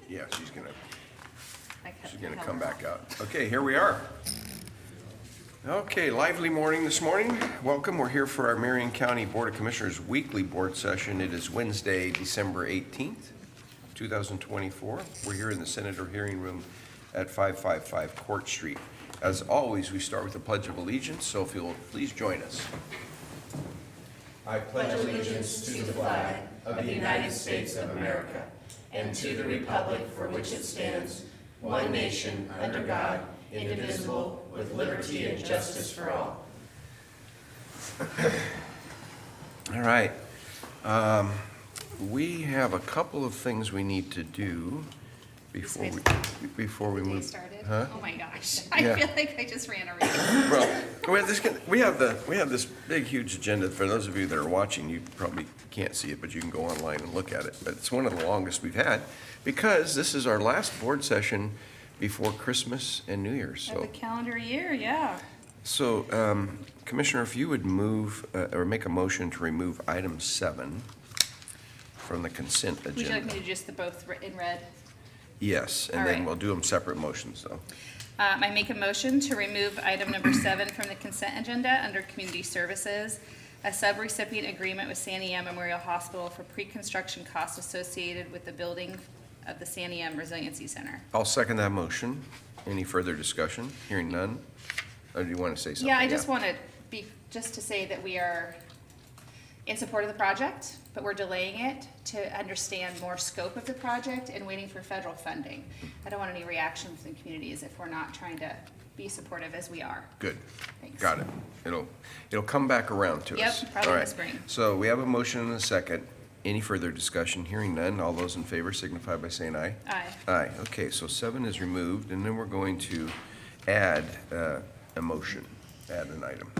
Yeah, she's gonna help come her back out. out. Okay, here we are. Okay, lively morning this morning. Welcome. We're here for our Marion County Board of Commissioners weekly board session. It is Wednesday, December 18th, 2024. We're here in the Senator Hearing Room at 555 Court Street. As always, we start with the Pledge of Allegiance, so if you'll please join us. I pledge allegiance to the flag of the United States of America and to the republic for which it stands, one nation, under God, indivisible, with liberty and justice for all. All right. We have a couple of things we need to do before we Day move. started? Huh? Oh my gosh, Yeah. I feel like I just ran a race. Well, we have this big, huge agenda. For those of you that are watching, you probably can't see it, but you can go online and look at it. But it's one of the longest we've had because this is our last board session before Christmas and New Year's. Of the calendar year, yeah. So, Commissioner, if you would move or make a motion to remove item 7 from the consent Would you like agenda. me to just the both in red? Yes, and All then right. we'll do them separate motions, though. I make a motion to remove item number 7 from the consent agenda under community services, a subrecipient agreement with Santiam Memorial Hospital for pre-construction costs associated with the building of the Santiam Resiliency Center. I'll second that motion. Any further discussion? Hearing none? Or do you want to say something? Yeah, I just want to say that we are in support of the project, but we're delaying it to understand more scope of the project and waiting for federal funding. I don't want any reaction from the communities if we're not trying to be supportive as we are. Good. Thanks. Got it. It'll come back around to Yep, us. probably All in the right. spring. So we have a motion and a second. Any further discussion? Hearing none. All those in favor signify by saying aye. Aye. Aye. Okay, so 7 is removed, and then we're going to add a motion, add an item.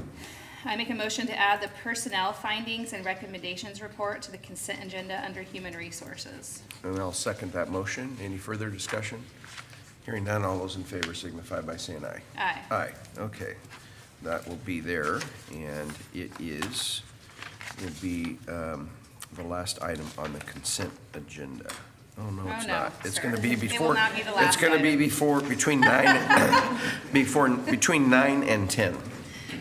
I make a motion to add the personnel findings and recommendations report to the consent agenda under human resources. And I'll second that motion. Any further discussion? Hearing none. All those in favor signify by saying aye. Aye. Aye. Okay. That will be there, and will be the last item on the consent agenda. Oh, no, it's no, not. It's sir. going to be It will before. not be the last It's going to be item. between 9, between 9 and 10.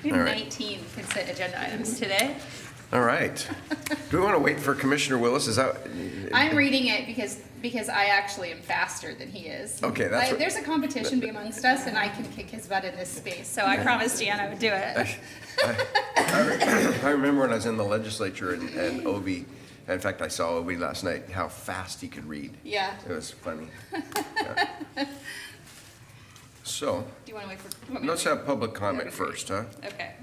We have All right. 19 consent agenda items today. All right. Do we want to wait for Commissioner Willis? Is that? I'm reading it because I actually am faster than he is. Okay, that's what- There's a competition amongst us, and I can kick his butt in this space, so I promised Dan I would do it. I remember when I was in the legislature and Obi, in fact, I saw Obi last night, how fast he could read. Yeah. It was funny. Yeah. So, Do you want to wait for? you want me to let's wait? have public comment first, huh? Okay.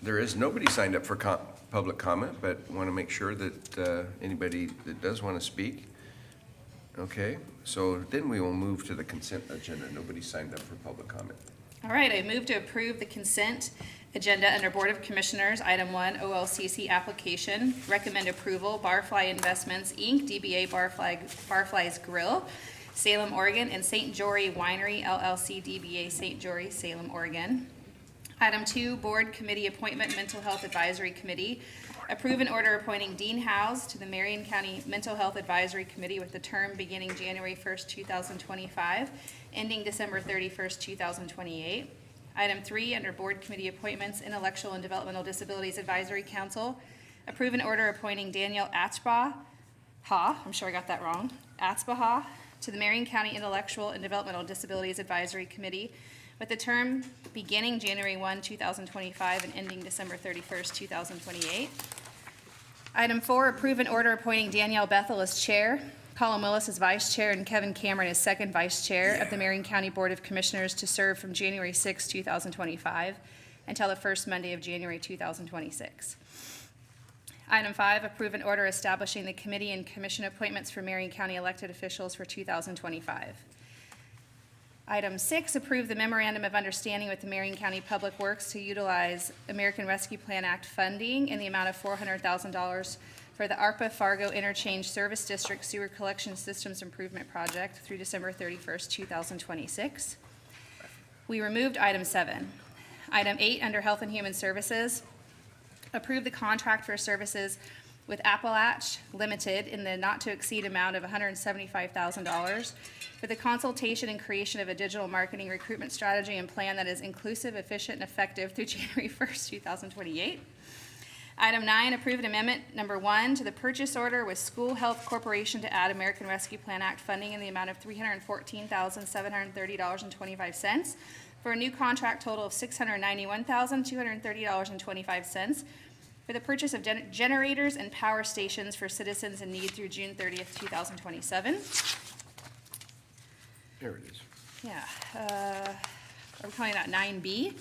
There is nobody signed up for public comment, but want to make sure that anybody that does want to speak. Okay, so then we will move to the consent agenda. Nobody signed up for public comment. All right, I move to approve the consent agenda under Board of Commissioners, Item 1, OLCC application. Recommend approval, Barfly Investments, Inc., DBA Barfly's Grill, Salem, Oregon, and St. Jory Winery, LLC, DBA St. Jory, Salem, Oregon. Item 2, Board Committee Appointment, Mental Health Advisory Committee. Approve an order appointing Dean Howes to the Marion County Mental Health Advisory Committee with the term beginning January 1st, 2025, ending December 31st, 2028. Item 3, under Board Committee Appointments, Intellectual and Developmental Disabilities Advisory Council. Approve an order appointing Daniel Atzbaha, I'm sure I got that wrong, Atzbaha, to the Marion County Intellectual and Developmental Disabilities Advisory Committee with the term beginning January 1, 2025 and ending December 31st, 2028. Item 4, approve an order appointing Danielle Bethel as chair, Colin Willis as vice chair, and Kevin Cameron as second vice chair of the Marion County Board of Commissioners to serve from January 6, 2025 until the first Monday of January 2026. Item 5, approve an order establishing the committee and commission appointments for Marion County elected officials for 2025. Item 6, approve the memorandum of understanding with the Marion County Public Works to utilize American Rescue Plan Act funding in the amount of $400,000 for the ARPA Fargo Interchange Service District Sewer Collection Systems Improvement Project through December 31st, 2026. We removed item 7. Item 8, under Health and Human Services, approve the contract for services with Appalach Limited in the not-to-exceed amount of $175,000 for the consultation and creation of a digital marketing recruitment strategy and plan that is inclusive, efficient, and effective through January 1st, 2028. Item 9, approve an amendment number 1 to the purchase order with School Health Corporation to add American Rescue Plan Act funding in the amount of $314,730.25 for a new contract total of $691,230.25 for the purchase of generators and power stations for citizens in need through June 30th, 2027. There it is. Yeah, are we calling that 9B?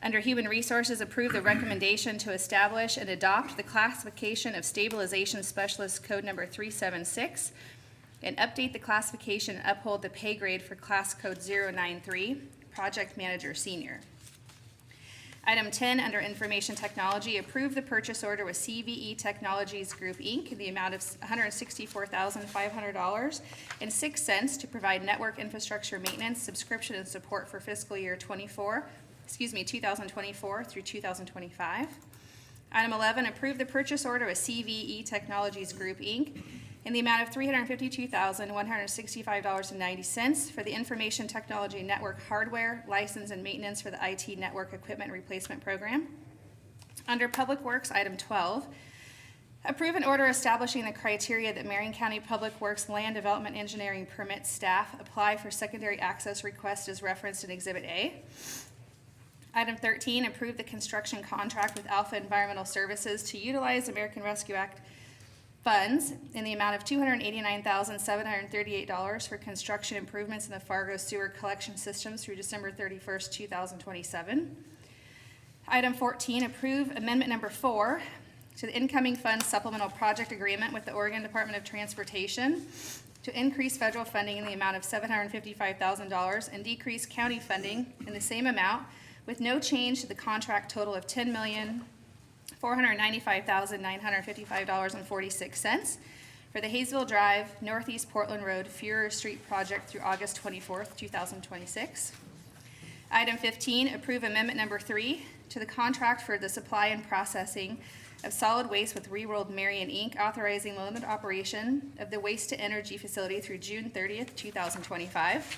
Under Human Resources, approve the recommendation to establish and adopt the classification of Stabilization Specialist Code Number 376 and update the classification and uphold the pay grade for Class Code 093, Project Manager Senior. Item 10, under Information Technology, approve the purchase order with CVE Technologies Group, Inc. in the amount of $164,500.06 to provide network infrastructure maintenance, subscription, and support for fiscal year 2024 through 2025. Item 11, approve the purchase order with CVE Technologies Group, Inc. in the amount of $352,165.90 for the Information Technology Network hardware, license, and maintenance for the IT Network Equipment Replacement Program. Under Public Works, item 12, approve an order establishing the criteria that Marion County Public Works Land Development Engineering Permit staff apply for secondary access request as referenced in Exhibit A. Item 13, approve the construction contract with Alpha Environmental Services to utilize American Rescue Act funds in the amount of $289,738 for construction improvements in the Fargo sewer collection systems through December 31st, 2027. Item 14, approve amendment number 4 to the incoming funds supplemental project agreement with the Oregon Department of Transportation to increase federal funding in the amount of $755,000 and decrease county funding in the same amount with no change to the contract total of $10,495,955.46 for the Hayesville Drive, Northeast Portland Road, Fuhrer Street project through August 24th, 2026. Item 15, approve amendment number 3 to the contract for the supply and processing of solid waste with Reworld Marion, Inc., authorizing the limited operation of the waste to energy facility through June 30th, 2025.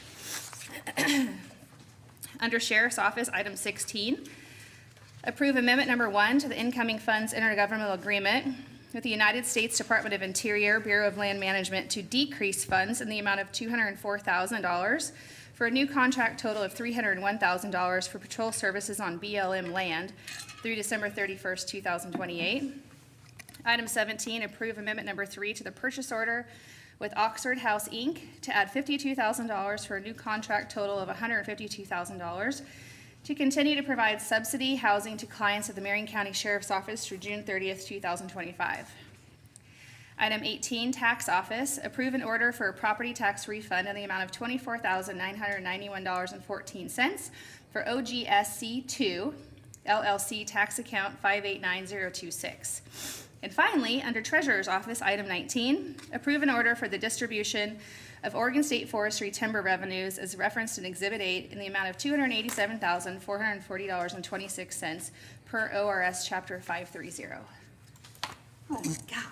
Under Sheriff's Office, item 16, approve amendment number 1 to the incoming funds intergovernmental agreement with the United States Department of Interior, Bureau of Land Management to decrease funds in the amount of $204,000 for a new contract total of $301,000 for patrol services on BLM land through December 31st, 2028. Item 17, approve amendment number 3 to the purchase order with Oxford House, Inc. to add $52,000 for a new contract total of $152,000 to continue to provide subsidy housing to clients of the Marion County Sheriff's Office through June 30th, 2025. Item 18, Tax Office, approve an order for a property tax refund in the amount of $24,991.14 for OGSC 2 LLC tax account 589026. And finally, under Treasurer's Office, item 19, approve an order for the distribution of Oregon State Forestry timber revenues as referenced in Exhibit 8 in the amount of $287,440.26 per ORS Chapter 530. Oh, my God.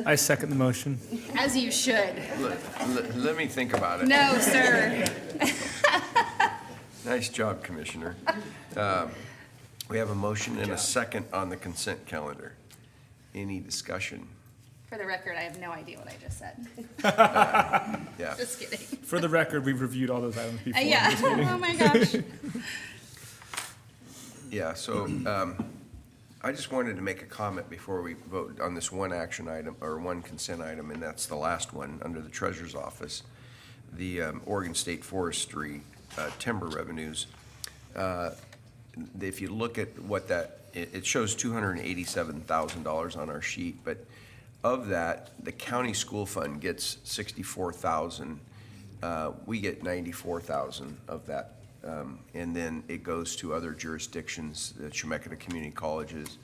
I second the motion. As you should. Let me think about it. No, sir. Nice job, Commissioner. We have a motion and a second on the consent calendar. Any discussion? For the record, I have no idea what I just said. Yeah. Just kidding. For the record, we've reviewed all those items before. Yeah. Oh, my gosh. Yeah, so I just wanted to make a comment before we vote on this one action item, or one consent item, and that's the last one, under the Treasurer's Office, the Oregon State Forestry timber revenues. If you look at what that, it shows $287,000 on our sheet, but of that, the county school fund gets $64,000. We get $94,000 of that. And then it goes to other jurisdictions, the Chemeketa Community Colleges.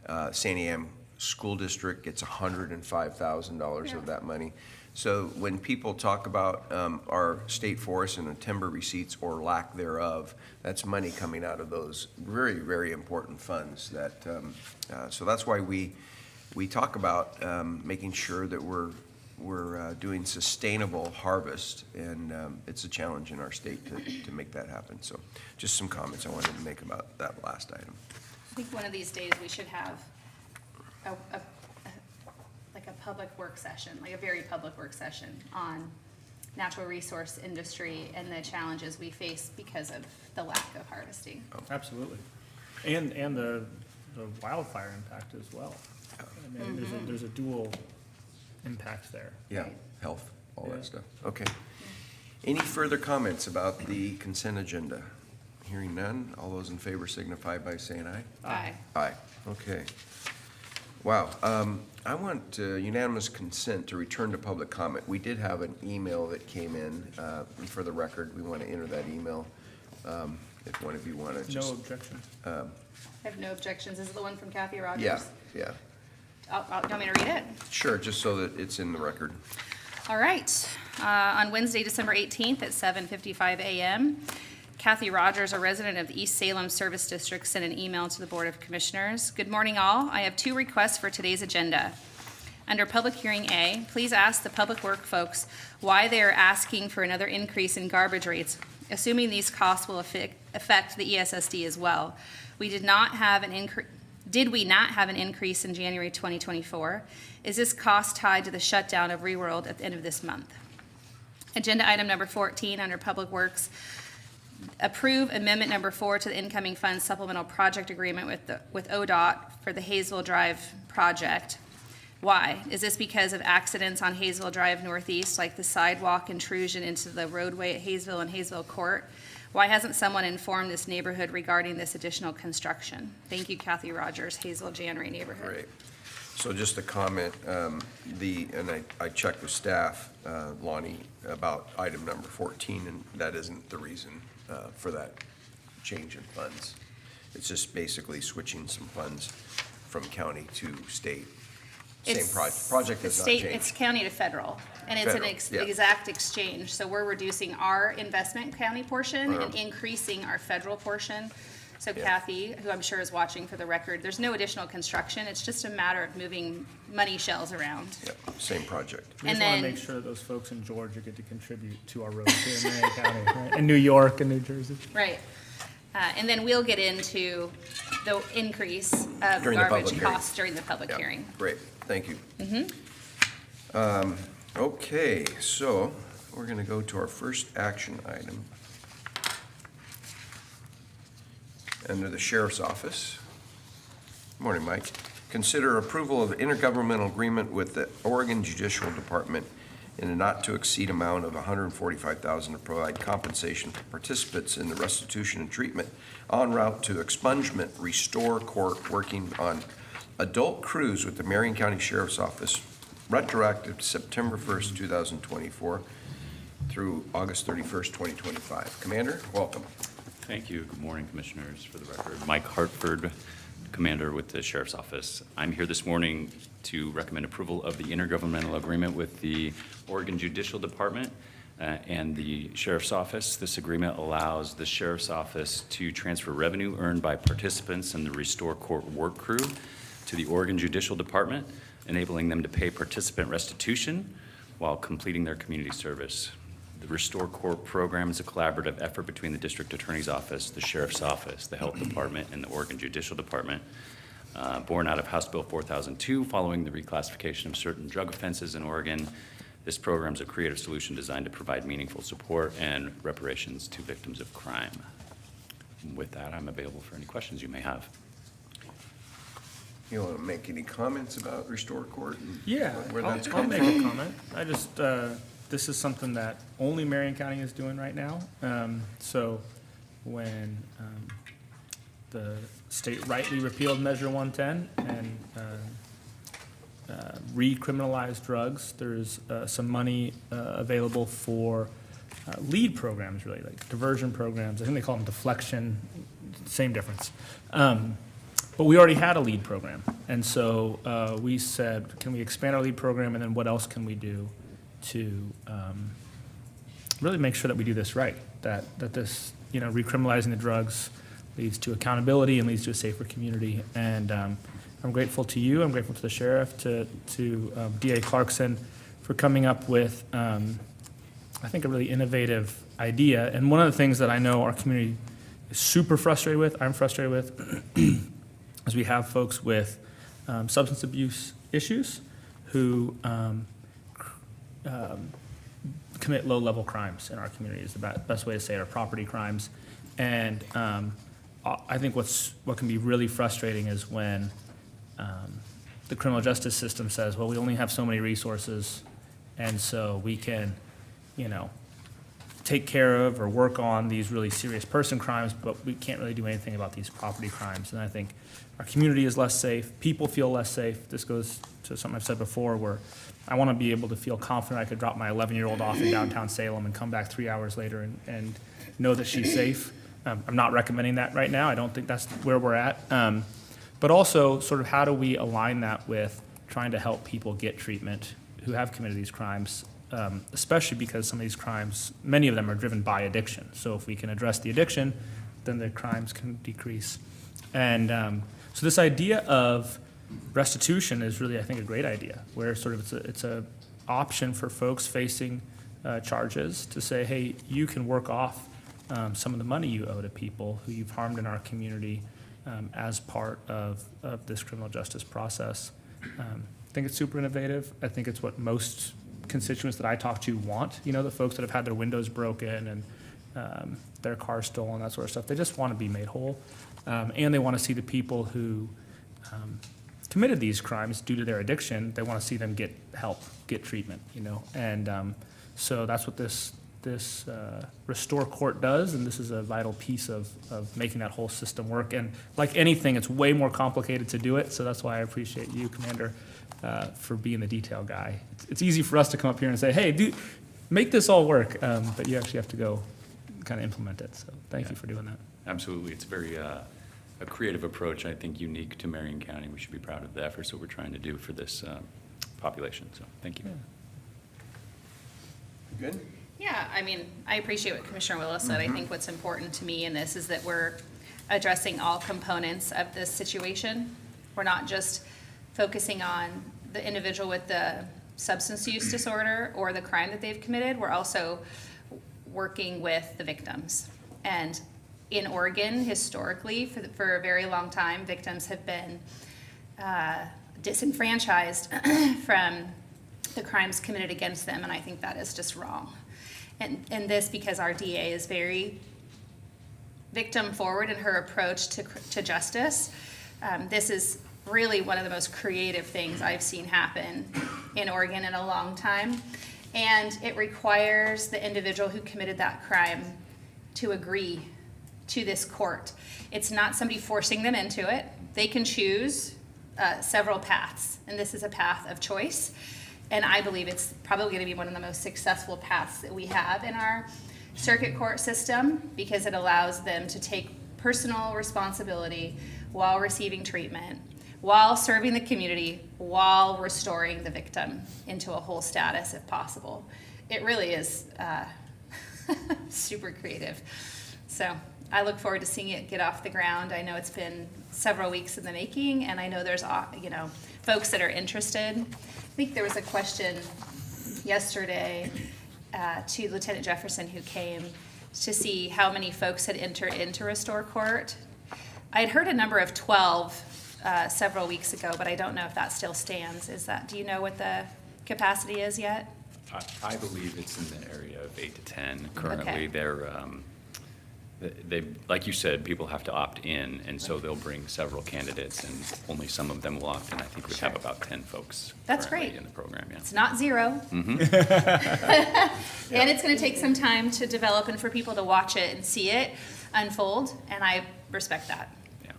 Santiam School District gets $105,000 of that money. So when people talk about our state forests and the timber receipts or lack thereof, that's money coming out of those very, very important funds. That so that's why we we talk about making sure that we're doing sustainable harvest, and it's a challenge in our state to make that happen. So just some comments I wanted to make about that last item. I think one of these days we should have like a public work session, like a very public work session on natural resource industry and the challenges we face because of the lack of harvesting. Absolutely. And the wildfire impact as well. I mean, there's a dual impact there. Yeah, Right. health, all Yeah. that stuff. Okay. Any further comments about the consent agenda? Hearing none, all those in favor signify by saying aye. Aye. Aye, okay. Wow, I want unanimous consent to return to public comment. We did have an email that came in, and for the record, we want to enter that email. If one of you want to just. No objection. I have no objections. Is it the one from Kathy Rogers? Yeah, yeah, Do you want me to read it? sure, just so that it's in the record. All right. On Wednesday, December 18th at 7:55 a.m., Kathy Rogers, a resident of the East Salem Service District, sent an email to the Board of Commissioners. Good morning, all. I have 2 requests for today's agenda. Under Public Hearing A, please ask the Public Work folks why they are asking for another increase in garbage rates, assuming these costs will affect the ESSD as well. Did we not have an increase in January 2024? Is this cost tied to the shutdown of ReWorld at the end of this month? Agenda item number 14 under Public Works, approve amendment number 4 to the incoming fund supplemental project agreement with ODOT for the Hayesville Drive project. Why? Is this because of accidents on Hayesville Drive Northeast, like the sidewalk intrusion into the roadway at Hayesville and Hayesville Court? Why hasn't someone informed this neighborhood regarding this additional construction? Thank you, Kathy Rogers, Hayesville Jannery neighborhood. Great. So just a comment, and I checked with staff, Lonnie, about item number 14, and that isn't the reason for that change in funds. It's just basically switching some funds from county to state. Same It's- project has it's not state- changed. It's county to federal, and it's an Federal, yeah. exact exchange. So we're reducing our investment county portion and Uh-huh. increasing our federal portion. So Yeah. Kathy, who I'm sure is watching for the record, there's no additional construction. It's just a matter of moving money shells around. Yep, same project. We And just want to then- make sure that those folks in Georgia get to contribute to our roads here in Marion County, right? And New York and New Jersey. Right. And then we'll get into the increase of During the public garbage hearing. costs during the public Yeah, hearing. Great, thank you. Okay, so we're going to go to our first action item. Under the Sheriff's Office. Morning, Mike. Consider approval of intergovernmental agreement with the Oregon Judicial Department in a not-to-exceed amount of $145,000 to provide compensation for participants in the restitution and treatment en route to expungement restore court working on adult cruise with the Marion County Sheriff's Office, retroactive to September 1st, 2024 through August 31st, 2025. Commander, welcome. Thank you. Good morning, Commissioners. For the record, Mike Hartford, Commander with the Sheriff's Office. I'm here this morning to recommend approval of the intergovernmental agreement with the Oregon Judicial Department and the Sheriff's Office. This agreement allows the Sheriff's Office to transfer revenue earned by participants in the Restore Court work crew to the Oregon Judicial Department, enabling them to pay participant restitution while completing their community service. The Restore Court program is a collaborative effort between the District Attorney's Office, the Sheriff's Office, the Health Department, and the Oregon Judicial Department. Born out of House Bill 4002, following the reclassification of certain drug offenses in Oregon, this program is a creative solution designed to provide meaningful support and reparations to victims of crime. With that, I'm available for any questions you may have. You want to make any comments about Restore Court? And Yeah, where that's I'll come make from? a comment. I just, this is something that only Marion County is doing right now. So when the state rightly repealed Measure 110 and recriminalized drugs, there's some money available for lead programs, really, like diversion programs. I think they call them deflection, same difference. But we already had a lead program. And so we said, can we expand our lead program, and then what else can we do to really make sure that we do this right? That this, recriminalizing the drugs leads to accountability and leads to a safer community. And I I'm grateful to you, I'm grateful to the sheriff, to DA Clarkson for coming up with, I think, a really innovative idea. And one of the things that I know our community is super frustrated with, I'm frustrated with, is we have folks with substance abuse issues who commit low-level crimes in our community is the best way to say it, or property crimes. And I think what can be really frustrating is when the criminal justice system says, well, we only have so many resources, and so we can, take care of or work on these really serious person crimes, but we can't really do anything about these property crimes. And I think our community is less safe, people feel less safe. This goes to something I've said before, where I want to be able to feel confident I could drop my 11-year-old off in downtown Salem and come back 3 hours later and know that she's safe. I'm not recommending that right now. I don't think that's where we're at. But also, sort of how do we align that with trying to help people get treatment who have committed these crimes, especially because some of these crimes, many of them are driven by addiction. So if we can address the addiction, then the crimes can decrease. And so this idea of restitution is really, I think, a great idea, where sort of it's a option for folks facing charges to say, hey, you can work off some of the money you owe to people who you've harmed in our community as part of this criminal justice process. I think it's super innovative. I think it's what most constituents that I talk to want, the folks that have had their windows broken and their cars stolen, that sort of stuff. They just want to be made whole. And they want to see the people who committed these crimes due to their addiction, they want to see them get help, get treatment, And so that's what this Restore Court does, and this is a vital piece of making that whole system work. And like anything, it's way more complicated to do it, so that's why I appreciate you, Commander, for being the detail guy. It's easy for us to come up here and say, hey, make this all work, but you actually have to go kind of implement it, so thank you for doing that. Absolutely. It's very a creative approach, I think, unique to Marion County. We should be proud of the efforts that we're trying to do for this population, so thank you. Good? Yeah, I appreciate what Commissioner Willis said. I think what's important to me in this is that we're addressing all components of this situation. We're not just focusing on the individual with the substance use disorder or the crime that they've committed. We're also working with the victims. And in Oregon, historically, for a very long time, victims have been disenfranchised from the crimes committed against them, and I think that is just wrong. And this because our DA is very victim forward in her approach to justice. This is really one of the most creative things I've seen happen in Oregon in a long time. And it requires the individual who committed that crime to agree to this court. It's not somebody forcing them into it. They can choose several paths, and this is a path of choice. And I believe it's probably going to be one of the most successful paths that we have in our circuit court system, because it allows them to take personal responsibility while receiving treatment, while serving the community, while restoring the victim into a whole status if possible. It really is super creative. So I look forward to seeing it get off the ground. I know it's been several weeks in the making, and I know there's folks that are interested. I think there was a question yesterday to Lieutenant Jefferson, who came to see how many folks had entered into Restore Court. I had heard a number of 12 several weeks ago, but I don't know if that still stands. Do you know what the capacity is yet? I believe it's in the area of 8 to 10 currently. Okay. They, like you said, people have to opt in, and so they'll bring several candidates, and only some of them will opt in. I think we Sure. have about 10 folks That's currently great. in the program. Yeah. It's not zero. Mm-hmm. And it's going to take some time to develop and for people to watch it and see it unfold, and I respect that. Yeah.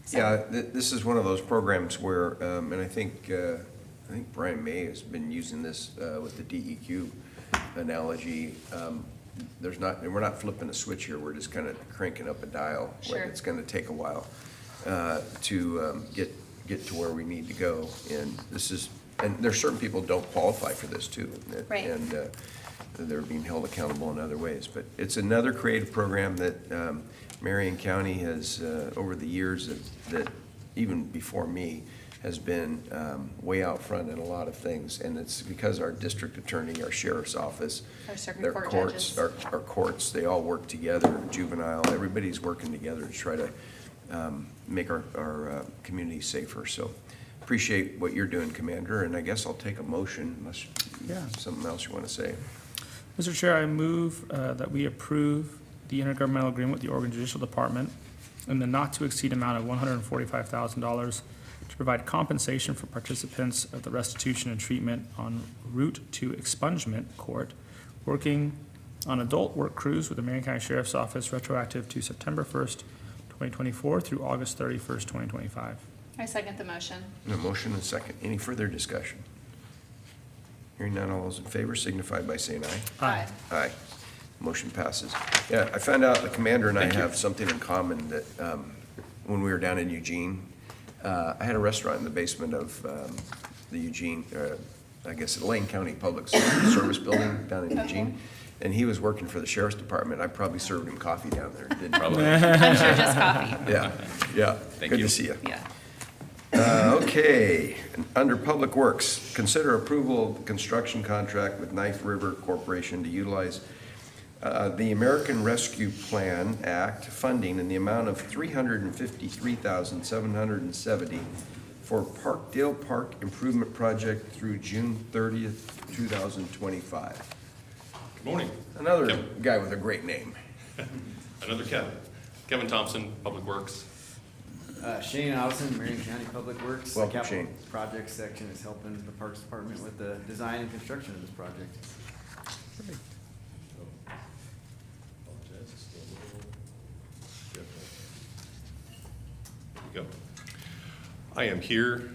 So- Yeah, this is one of those programs where, and I think Brian May has been using this with the DEQ analogy. We're not flipping a switch here, we're just kind of cranking up a dial. Sure. It's going to take a while to get to where we need to go. And there's certain people who don't qualify for this too. Right. And they're being held accountable in other ways. But it's another creative program that Marion County has, over the years, that even before me, has been way out front in a lot of things. And it's because our district attorney, our sheriff's office, Our circuit their court courts, judges. our courts, they all work together, juvenile, everybody's working together to try to make our community safer. So appreciate what you're doing, Commander, and I guess I'll take a motion unless Yeah. something else you want to say. Mr. Chair, I move that we approve the intergovernmental agreement with the Oregon Judicial Department in the not-to-exceed amount of $145,000 to provide compensation for participants of the restitution and treatment en route to expungement court working on adult work crews with the Marion County Sheriff's Office retroactive to September 1st, 2024 through August 31st, 2025. I second the motion. A motion and a second. Any further discussion? Hearing none, all those in favor signify by saying aye. Aye. Aye. Motion passes. Yeah, I found out the commander and I have something in common that when we were down in Eugene, I had a restaurant in the basement of the Eugene, I guess, Lane County Public Service Building down in Eugene. And he was working for the sheriff's department. I probably served him coffee down there. Didn't probably. I'm sure just coffee. Yeah, yeah. Thank Good you. to see you. Yeah. Okay, under Public Works, consider approval of the construction contract with Knife River Corporation to utilize the American Rescue Plan Act funding in the amount of $353,770 for Parkdale Park Improvement Project through June 30th, 2025. Good morning. Another guy with a great name. Another Kevin. Kevin Thompson, Public Works. Shane Allison, Marion County Public Works. Welcome, The capital Shane. projects section is helping the Parks Department with the design and construction of this project. There you go. I am here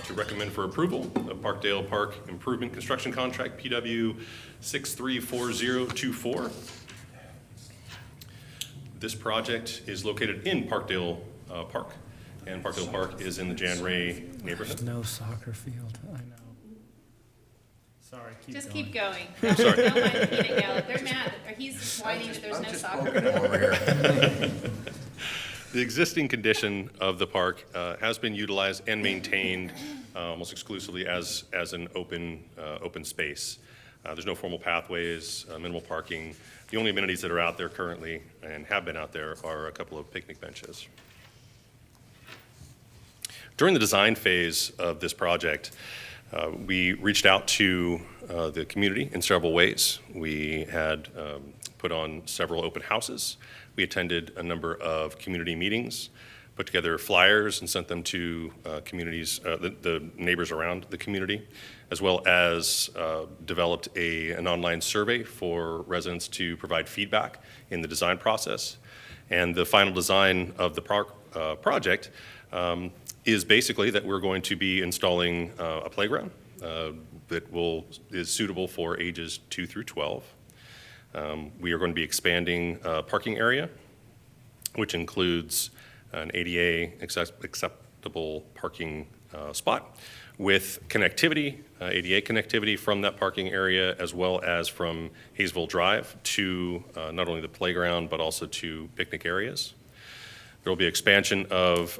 to recommend for approval of Parkdale Park Improvement Construction Contract, PW 634024. This project is located in Parkdale Park, and Parkdale Park is in the Jan Ray neighborhood. There's no soccer field, I know. Sorry, keep going. Just keep going. Don't mind Peanut Gallup. They're mad. Or he's whining that there's I'm no just soccer. poking him over here. The existing condition of the park has been utilized and maintained almost exclusively as an open space. There's no formal pathways, minimal parking. The only amenities that are out there currently and have been out there are a couple of picnic benches. During the design phase of this project, we reached out to the community in several ways. We had put on several open houses. We attended a number of community meetings, put together flyers and sent them to communities, the neighbors around the community, as well as developed an online survey for residents to provide feedback in the design process. And the final design of the park project is basically that we're going to be installing a playground that is suitable for ages 2 through 12. We are going to be expanding parking area, which includes an ADA acceptable parking spot with connectivity, ADA connectivity from that parking area, as well as from Hayesville Drive to not only the playground, but also to picnic areas. There will be expansion of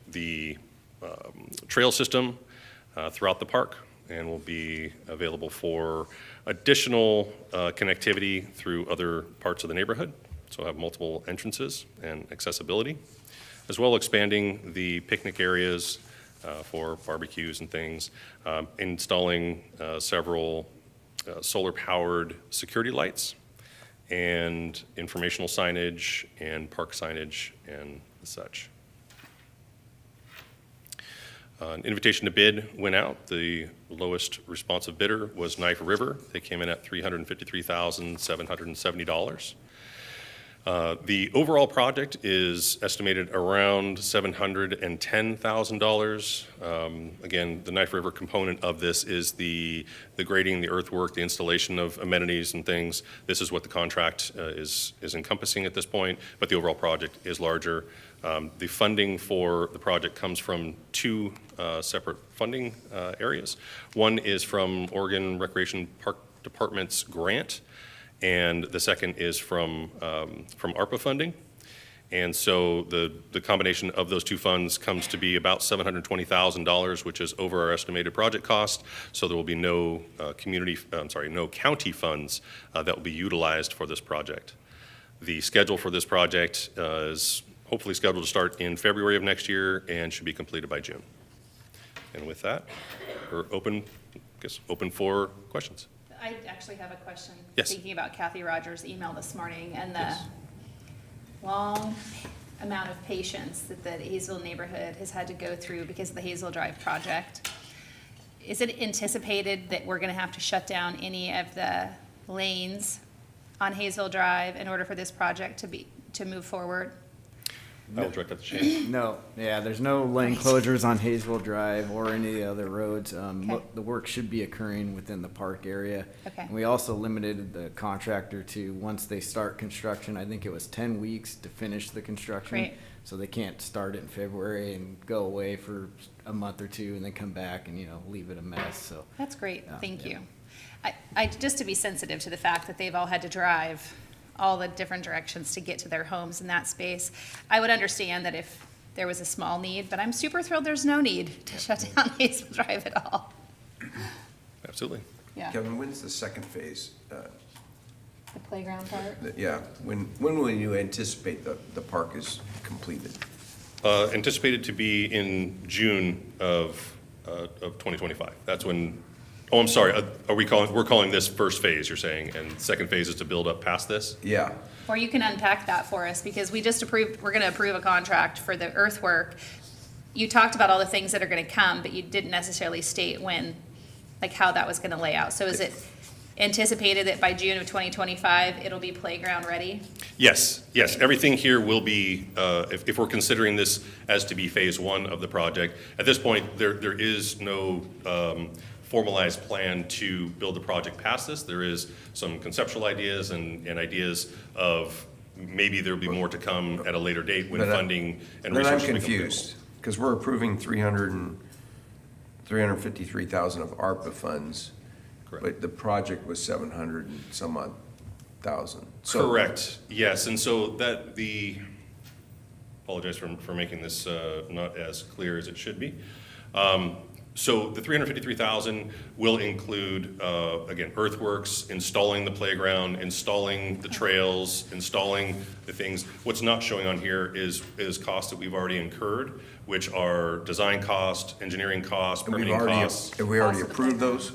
the trail system throughout the park, and will be available for additional connectivity through other parts of the neighborhood. So have multiple entrances and accessibility, as well expanding the picnic areas for barbecues and things, installing several solar-powered security lights and informational signage and park signage and such. An invitation to bid went out. The lowest responsive bidder was Knife River. They came in at $353,770. The overall project is estimated around $710,000. Again, the Knife River component of this is the grading, the earthwork, the installation of amenities and things. This is what the contract is encompassing at this point, but the overall project is larger. The funding for the project comes from two separate funding areas. One is from Oregon Recreation Park Department's grant, and the second is from ARPA funding. And so the combination of those two funds comes to be about $720,000, which is over our estimated project cost. So there will be no no county funds that will be utilized for this project. The schedule for this project is hopefully scheduled to start in February of next year and should be completed by June. And with that, we're open for questions. I actually have a question. Yes. Thinking about Kathy Rogers' email this morning and the Yes. long amount of patience that the Hazel neighborhood has had to go through because of the Hazel Drive project. Is it anticipated that we're gonna have to shut down any of the lanes on Hazel Drive in order for this project to move forward? I will direct that to Shane. No, yeah, there's no lane closures on Hazel Drive or any of the other roads. Okay. The work should be occurring within the park area. Okay. And we also limited the contractor to, once they start construction, I think it was 10 weeks to finish the construction. Great. So they can't start it in February and go away for a month or two and then come back and, leave it a mess, so. That's great, thank yeah. you. I, just to be sensitive to the fact that they've all had to drive all the different directions to get to their homes in that space, I would understand that if there was a small need, but I'm super thrilled there's no need to shut down Hazel Drive at all. Absolutely. Yeah, Kevin, when's the second phase? the playground part. Yeah, when will you anticipate the park is completed? Anticipated to be in June of 2025. That's when, oh, I'm sorry, we're calling this first phase, you're saying, and second phase is to build up past this? Yeah, Or you can unpack that for us, because we're gonna approve a contract for the earthwork. You talked about all the things that are gonna come, but you didn't necessarily state when, like how that was gonna lay out. So is it anticipated that by June of 2025, it'll be playground ready? Yes, everything here will be, if we're considering this as to be phase one of the project, at this point, there is no formalized plan to build the project past this. There is some conceptual ideas and ideas of maybe there'll be more to come at a later date when But funding and then I'm resources become confused, because we're approving 353,000 of ARPA funds. Correct. But the project was 700 and some odd thousand. So- Correct, yes, and so apologize for making this not as clear as it should be. So the 353,000 will include, again, earthworks, installing the playground, installing the trails, installing the things. What's not showing on here is costs that we've already incurred, which are design cost, engineering costs, And we've permitting already, costs. have we already approved those?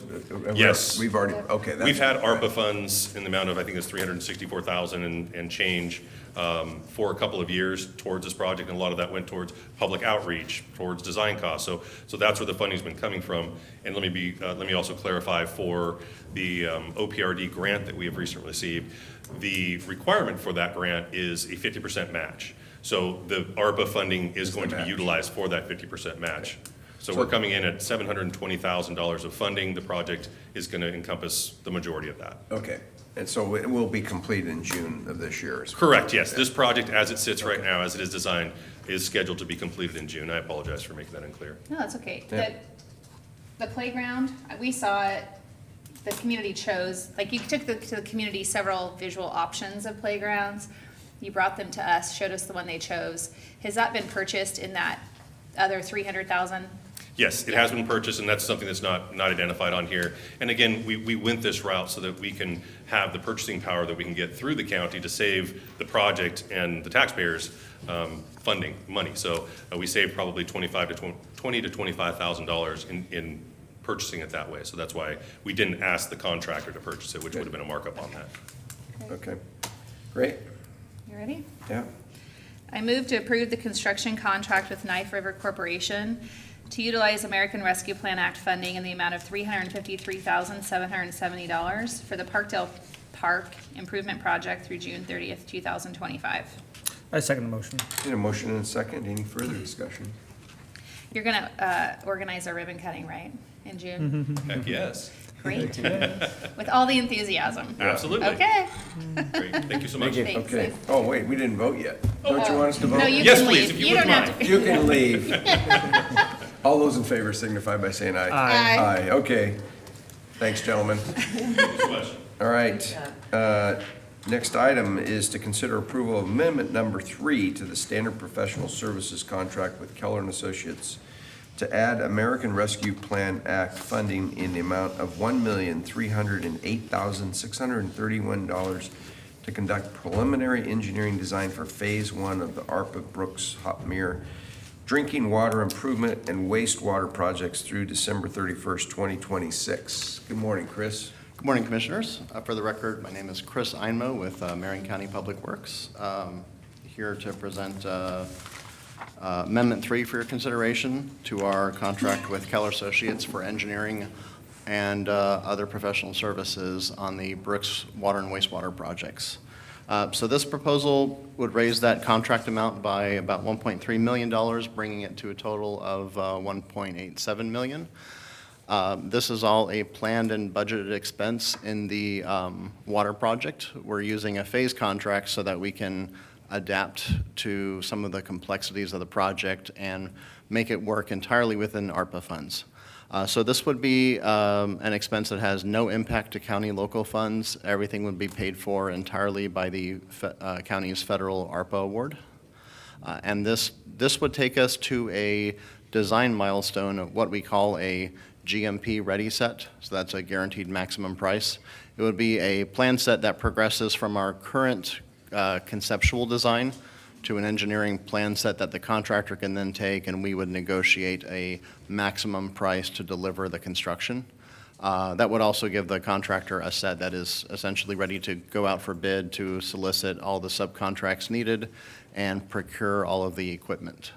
Yes. We've already, okay. We've had ARPA funds in the amount of, I think it's 364,000 and change for a couple of years towards this project, and a lot of that went towards public outreach, towards design costs. So that's where the funding's been coming from. And let me also clarify for the OPRD grant that we have recently received, the requirement for that grant is a 50% match. So the ARPA funding is going to be match. utilized for that 50% match. So we're coming in at $720,000 of funding. The project is going to encompass the majority of that. Okay, and so it will be complete in June of this year. Correct, yes. This project, as it sits right now, as it is designed, is scheduled to be completed in June. I apologize for making that unclear. No, that's okay. Yeah. The playground, we saw it, the community chose, like you took to the community several visual options of playgrounds. You brought them to us, showed us the one they chose. Has that been purchased in that other 300,000? Yes, it has been purchased, and that's something that's not identified on here. And again, we went this route so that we can have the purchasing power that we can get through the county to save the project and the taxpayers funding money. So we saved probably $20,000 to $25,000 in purchasing it that way. So that's why we didn't ask the contractor to purchase it, which would have been a markup on that. Okay, great, You ready? yeah. I move to approve the construction contract with Knife River Corporation to utilize American Rescue Plan Act funding in the amount of $353,770 for the Parkdale Park Improvement Project through June 30th, 2025. I second the motion. Need a motion and a second, any further discussion? You're gonna organize our ribbon cutting, right, in June? Heck, yes. Great. With all the enthusiasm. Absolutely. Okay. Great, thank you so much. Thanks. Okay, oh, wait, we didn't vote yet. Don't you want us to vote? No, you Yes, can please, leave. if you don't wouldn't have to. You can leave. All those in favor signify by saying aye. Aye. Aye, okay. Thanks, gentlemen. Thank you so much. All right. Next item is to consider approval of amendment number 3 to the standard professional services contract with Keller and Associates to add American Rescue Plan Act funding in the amount of $1,308,631 to conduct preliminary engineering design for Phase 1 of the ARPA Brooks Hopmere drinking water improvement and wastewater projects through December 31st, 2026. Good morning, Chris. Good morning, Commissioners. For the record, my name is Chris Einmo with Marion County Public Works. Here to present Amendment 3 for your consideration to our contract with Keller Associates for engineering and other professional services on the Brooks water and wastewater projects. So this proposal would raise that contract amount by about $1.3 million, bringing it to a total of $1.87 million. This is all a planned and budgeted expense in the water project. We're using a phase contract so that we can adapt to some of the complexities of the project and make it work entirely within ARPA funds. So this would be an expense that has no impact to county local funds. Everything would be paid for entirely by the county's federal ARPA award. And this would take us to a design milestone of what we call a GMP ready set, so that's a guaranteed maximum price. It would be a plan set that progresses from our current conceptual design to an engineering plan set that the contractor can then take, and we would negotiate a maximum price to deliver the construction. That would also give the contractor a set that is essentially ready to go out for bid to solicit all the subcontracts needed and procure all of the equipment.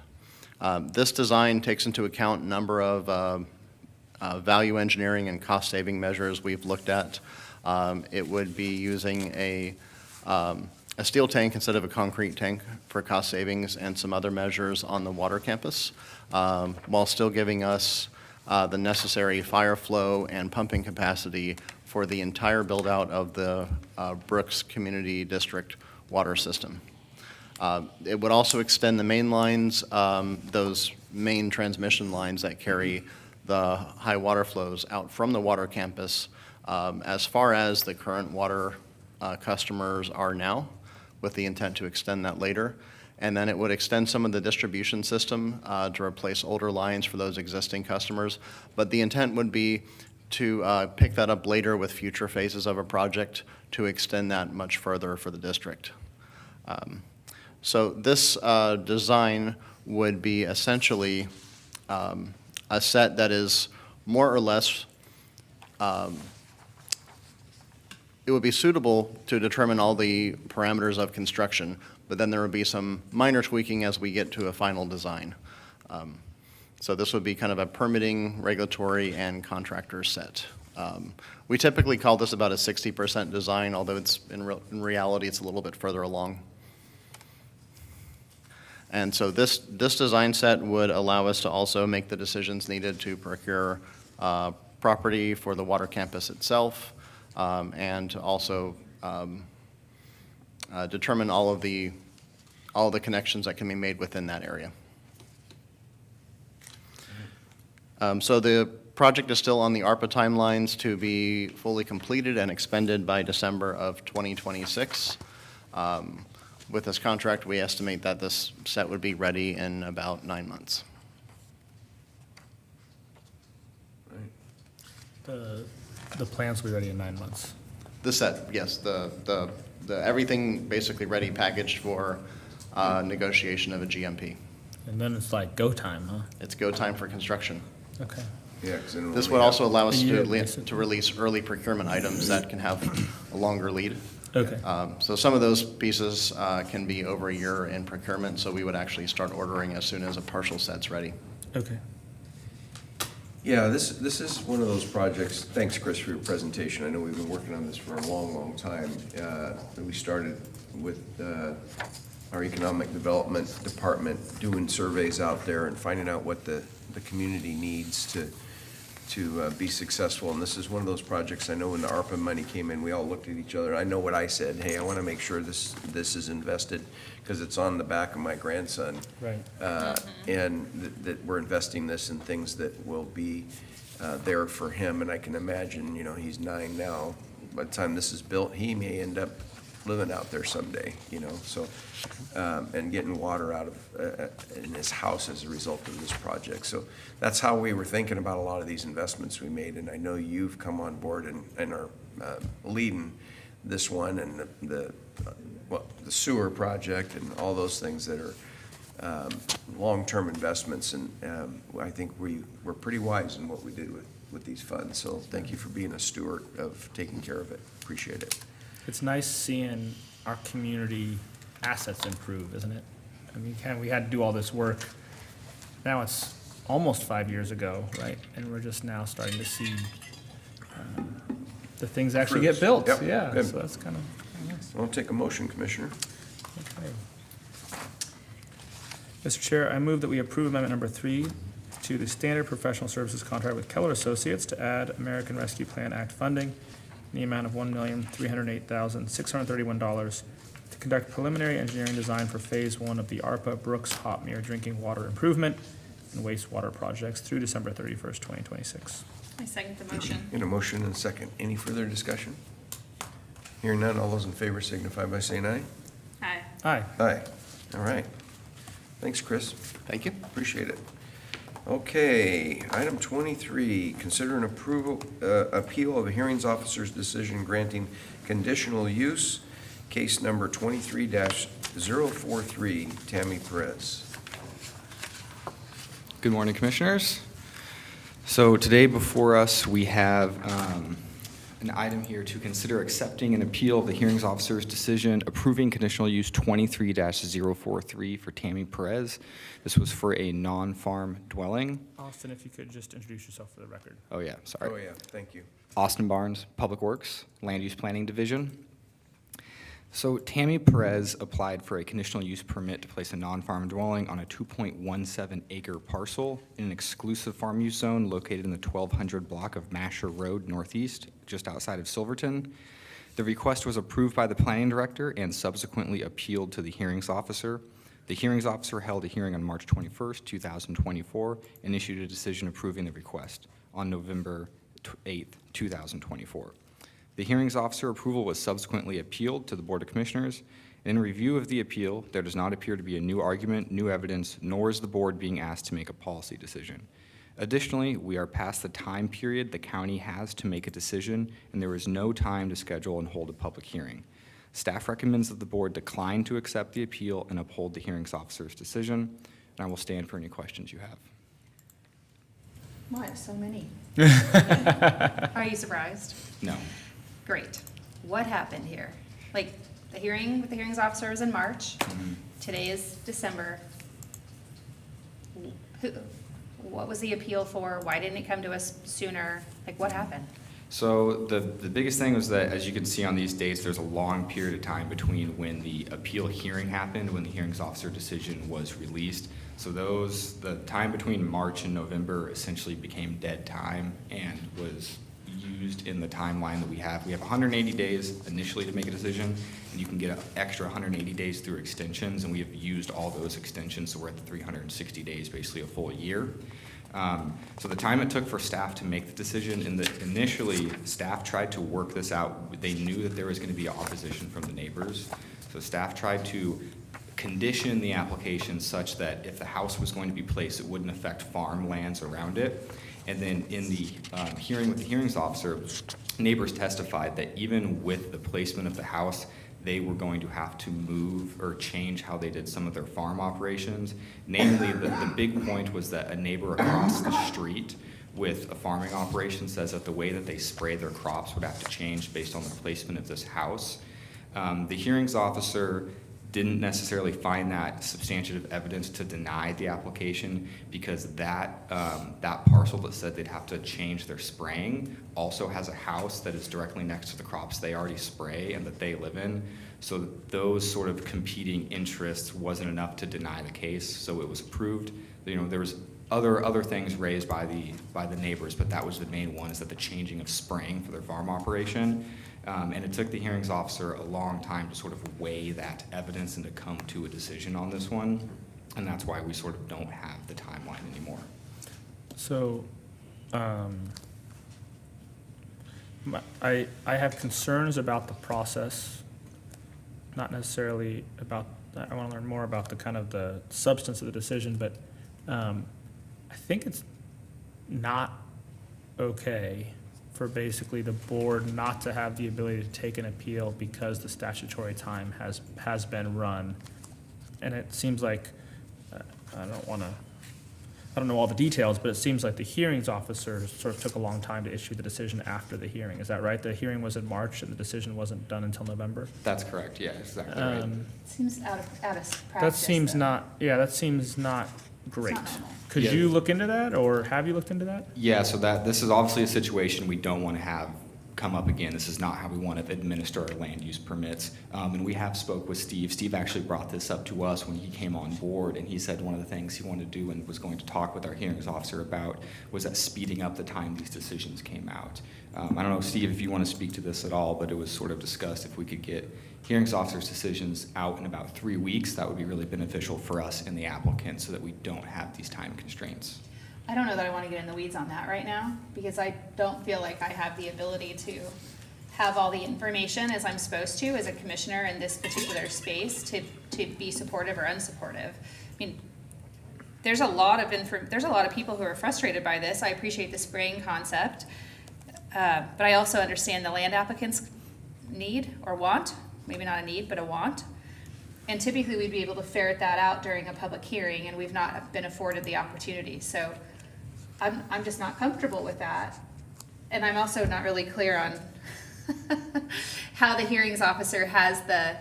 This design takes into account a number of value engineering and cost-saving measures we've looked at. It would be using a steel tank instead of a concrete tank for cost savings and some other measures on the water campus, while still giving us the necessary fire flow and pumping capacity for the entire build-out of the Brooks Community District water system. It would also extend the main lines, those main transmission lines that carry the high water flows out from the water campus as far as the current water customers are now, with the intent to extend that later. And then it would extend some of the distribution system to replace older lines for those existing customers. But the intent would be to pick that up later with future phases of a project to extend that much further for the district. So this design would be essentially a set that is more or less, it would be suitable to determine all the parameters of construction, but then there would be some minor tweaking as we get to a final design. So this would be kind of a permitting, regulatory, and contractor set. We typically call this about a 60% design, although it's in reality it's a little bit further along. And so this design set would allow us to also make the decisions needed to procure property for the water campus itself, and to also determine all the connections that can be made within that area. So the project is still on the ARPA timelines to be fully completed and expended by December of 2026. With this contract, we estimate that this set would be ready in about 9 months. The plans will be ready in 9 months. The set, yes, the everything basically ready, packaged for negotiation of a GMP. And then it's like go time, huh? It's go time for construction. Okay. Yeah, 'cause then This we would have- also allow us A year, to basically. release early procurement items that can have a longer lead. Okay. So some of those pieces can be over a year in procurement, so we would actually start ordering as soon as a partial set's ready. Okay. Yeah, this is one of those projects, thanks, Chris, for your presentation. I know we've been working on this for a long, long time. We started with our Economic Development Department doing surveys out there and finding out what the community needs to be successful. And this is one of those projects, I know when the ARPA money came in, we all looked at each other. I know what I said, hey, I want to make sure this is invested because it's on the back of my grandson. Right. And that we're investing this in things that will be there for him. And I can imagine, he's 9 now. By the time this is built, he may end up living out there someday, you know, so, and getting water out of, in his house as a result of this project. So that's how we were thinking about a lot of these investments we made, and I know you've come on board and are leading this one and the sewer project and all those things that are long-term investments, and I think we're pretty wise in what we did with these funds, so thank you for being a steward of taking care of it. Appreciate it. It's nice seeing our community assets improve, isn't it? I mean, we had to do all this work. Now it's almost 5 years ago, right? And we're just now starting to see the things actually get Fruits. built. Yep. Yeah, Good. so that's kind of nice. I'll take a motion, Commissioner. Okay. Mr. Chair, I move that we approve amendment number 3 to the standard professional services contract with Keller Associates to add American Rescue Plan Act funding in the amount of $1,308,631 to conduct preliminary engineering design for Phase 1 of the ARPA Brooks Hopmere Drinking Water Improvement and Wastewater Projects through December 31st, 2026. I second the motion. In a motion and a second. Any further discussion? Hearing none, all those in favor signify by saying aye. Aye. Aye. Aye. All right. Thanks, Chris. Thank you. Appreciate it. Okay, item 23, consider an appeal of a hearings officer's decision granting conditional use, case number 23-043, Tammy Perez. Good morning, Commissioners. So today before us, we have an item here to consider accepting an appeal of the hearings officer's decision approving conditional use 23-043 for Tammy Perez. This was for a non-farm dwelling. Austin, if you could just introduce yourself for the record. Oh, yeah, sorry. Oh, yeah, thank you. Austin Barnes, Public Works, Land Use Planning Division. So Tammy Perez applied for a conditional use permit to place a non-farm dwelling on a 2.17 acre parcel in an exclusive farm use zone located in the 1200 block of Masher Road Northeast, just outside of Silverton. The request was approved by the planning director and subsequently appealed to the hearings officer. The hearings officer held a hearing on March 21st, 2024, and issued a decision approving the request on November 8th, 2024. The hearings officer approval was subsequently appealed to the Board of Commissioners. In review of the appeal, there does not appear to be a new argument, new evidence, nor is the board being asked to make a policy decision. Additionally, we are past the time period the county has to make a decision, and there is no time to schedule and hold a public hearing. Staff recommends that the board decline to accept the appeal and uphold the hearings officer's decision, and I will stand for any questions you have. What, so many? Are you surprised? No. Great. What happened here? Like, the hearing with the hearings officer was in March. Today is December. What was the appeal for? Why didn't it come to us sooner? Like, what happened? So the biggest thing was that, as you can see on these dates, there's a long period of time between when the appeal hearing happened, when the hearings officer decision was released. So the time between March and November essentially became dead time and was used in the timeline that we have. We have 180 days initially to make a decision, and you can get an extra 180 days through extensions, and we have used all those extensions, so we're at the 360 days, basically a full year. So the time it took for staff to make the decision, initially staff tried to work this out. They knew that there was going to be opposition from the neighbors, so staff tried to condition the application such that if the house was going to be placed, it wouldn't affect farmlands around it. And then in the hearing with the hearings officer, neighbors testified that even with the placement of the house, they were going to have to move or change how they did some of their farm operations. Namely, the big point was that a neighbor across the street with a farming operation says that the way that they spray their crops would have to change based on the placement of this house. The hearings officer didn't necessarily find that substantive evidence to deny the application because that parcel that said they'd have to change their spraying also has a house that is directly next to the crops they already spray and that they live in. So those sort of competing interests wasn't enough to deny the case, so it was approved. You know, there was other things raised by the neighbors, but that was the main one, is that the changing of spraying for their farm operation. And it took the hearings officer a long time to sort of weigh that evidence and to come to a decision on this one. And that's why we sort of don't have the timeline anymore. So, I have concerns about the process not necessarily about, I want to learn more about the kind of the substance of the decision, but I think it's not okay for basically the board not to have the ability to take an appeal because the statutory time has been run. And it seems like, I don't know all the details, but it seems like the hearings officer sort of took a long time to issue the decision after the hearing. Is that right? The hearing was in March and the decision wasn't done until November? That's correct, yeah, exactly right. Seems out of practice. That seems though. not, that seems not great. not normal. Could Yeah. you look into that, or have you looked into that? Yeah, so this is obviously a situation we don't want to have come up again. This is not how we want to administer our land use permits. And we have spoke with Steve. Steve actually brought this up to us when he came on board, and he said one of the things he wanted to do and was going to talk with our hearings officer about was that speeding up the time these decisions came out. I don't know, Steve, if you want to speak to this at all, but it was sort of discussed if we could get hearings officers' decisions out in about 3 weeks, that would be really beneficial for us and the applicant so that we don't have these time constraints. I don't know that I want to get in the weeds on that right now, because I don't feel like I have the ability to have all the information as I'm supposed to as a commissioner in this particular space to be supportive or unsupportive. I mean, there's a lot of people who are frustrated by this. I appreciate the spraying concept, but I also understand the land applicant's need or want, maybe not a need, but a want. And typically we'd be able to ferret that out during a public hearing, and we've not been afforded the opportunity. So I'm just not comfortable with that. And I'm also not really clear on how the hearings officer has the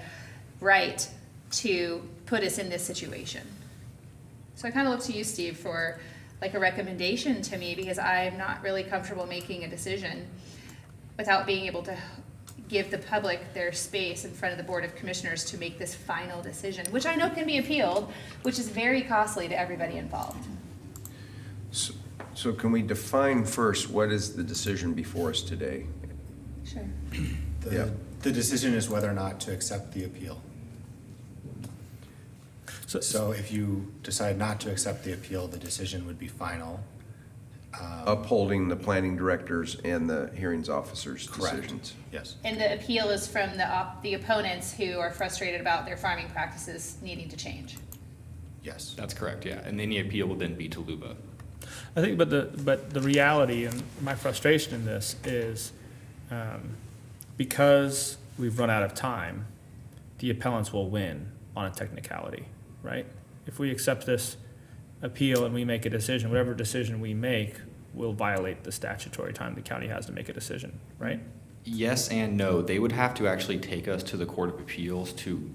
right to put us in this situation. So I kind of look to you, Steve, for like a recommendation to me, because I'm not really comfortable making a decision without being able to give the public their space in front of the Board of Commissioners to make this final decision, which I know can be appealed, which is very costly to everybody involved. So can we define first what is the decision before us today? Sure. Yeah. The decision is whether or not to accept the appeal. So if you decide not to accept the appeal, the decision would be final. Upholding the planning directors and the hearings officers' Correct. decisions. Yes. And the appeal is from the opponents who are frustrated about their farming practices needing to change. Yes. That's correct, yeah. And any appeal will then be to LUBA. I think, but the reality and my frustration in this is because we've run out of time, the appellants will win on a technicality, right? If we accept this appeal and we make a decision, whatever decision we make will violate the statutory time the county has to make a decision, right? Yes and no. They would have to actually take us to the Court of Appeals to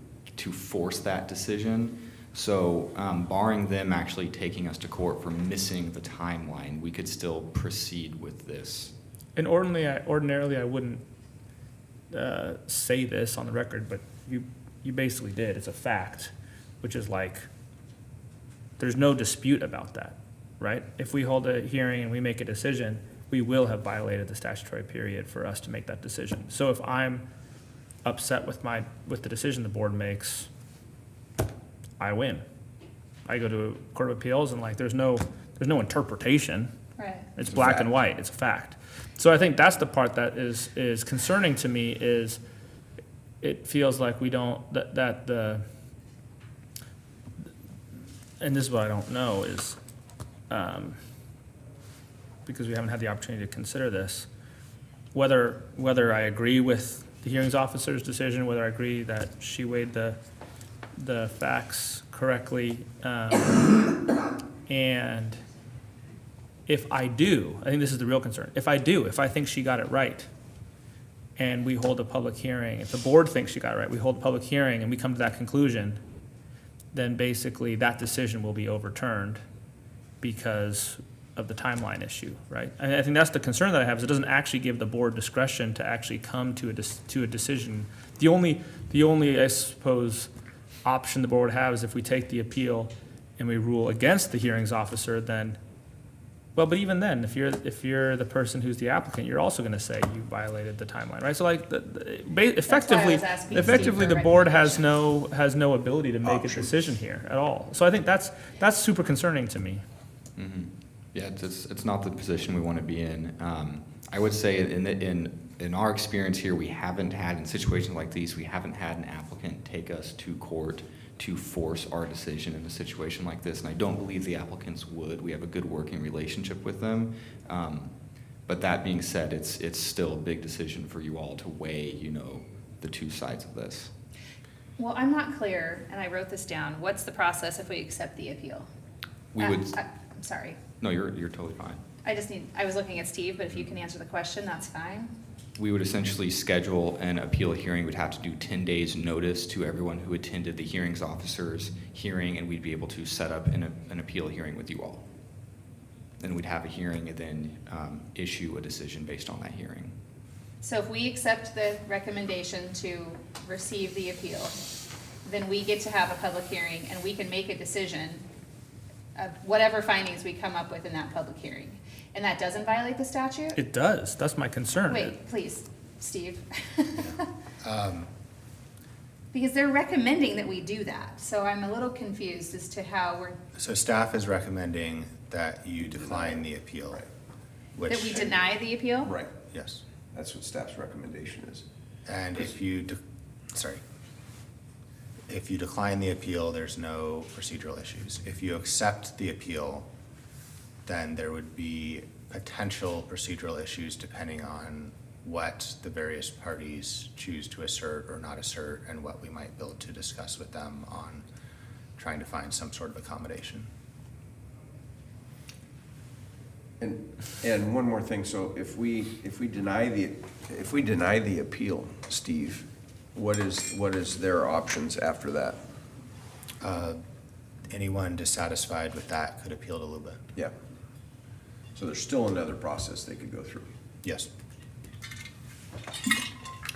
force that decision. So barring them actually taking us to court for missing the timeline, we could still proceed with this. And ordinarily I wouldn't say this on the record, but you basically did. It's a fact, which is like, there's no dispute about that, right? If we hold a hearing and we make a decision, we will have violated the statutory period for us to make that decision. So if I'm upset with the decision the board makes, I win. I go to a Court of Appeals and like, there's no interpretation. Right. It's a black fact. and white, it's a fact. So I think that's the part that is concerning to me is it feels like we don't, and this is what I don't know is, because we haven't had the opportunity to consider this, whether I agree with the hearings officer's decision, whether I agree that she weighed the facts correctly, and if I do, I think this is the real concern, if I think she got it right, and we hold a public hearing, if the board thinks she got it right, we hold a public hearing and we come to that conclusion, then basically that decision will be overturned because of the timeline issue, right? And I think that's the concern that I have, is it doesn't actually give the board discretion to actually come to a decision. The only, I suppose, option the board has is if we take the appeal and we rule against the hearings officer, then, well, but even then, if you're the person who's the applicant, you're also gonna say you violated the timeline, right? So like, effectively, was asking Steve for the board has recommendations. no ability to make a decision here at all. So I think that's super concerning to me. Mm-hmm. Yeah, it's not the position we want to be in. I would say in in our experience here, we haven't had, in situations like these, we haven't had an applicant take us to court to force our decision in a situation like this, and I don't believe the applicants would. We have a good working relationship with them. But that being said, it's still a big decision for you all to weigh, you know, the two sides of this. Well, I'm not clear, and I wrote this down. What's the process if we accept the appeal? We would, I'm sorry. no, you're totally fine. I was looking at Steve, but if you can answer the question, that's fine. We would essentially schedule an appeal hearing. We'd have to do 10 days notice to everyone who attended the hearings officer's hearing, and we'd be able to set up an appeal hearing with you all. Then we'd have a hearing and then issue a decision based on that hearing. So if we accept the recommendation to receive the appeal, then we get to have a public hearing and we can make a decision of whatever findings we come up with in that public hearing. And that doesn't violate the statute? It does. That's my concern. Wait, please, Steve. Because they're recommending that we do that, so I'm a little confused as to how So staff is recommending that you decline the appeal, which. that we deny the appeal? Right. Yes. That's what staff's recommendation is. And if you, if you decline the appeal, there's no procedural issues. If you accept the appeal, then there would be potential procedural issues depending on what the various parties choose to assert or not assert, and what we might be able to discuss with them on trying to find some sort of accommodation. And one more thing, so if we deny the appeal, Steve, what is their options after that? Anyone dissatisfied with that could appeal to LUBA. Yeah. So there's still another process they could go through. Yes.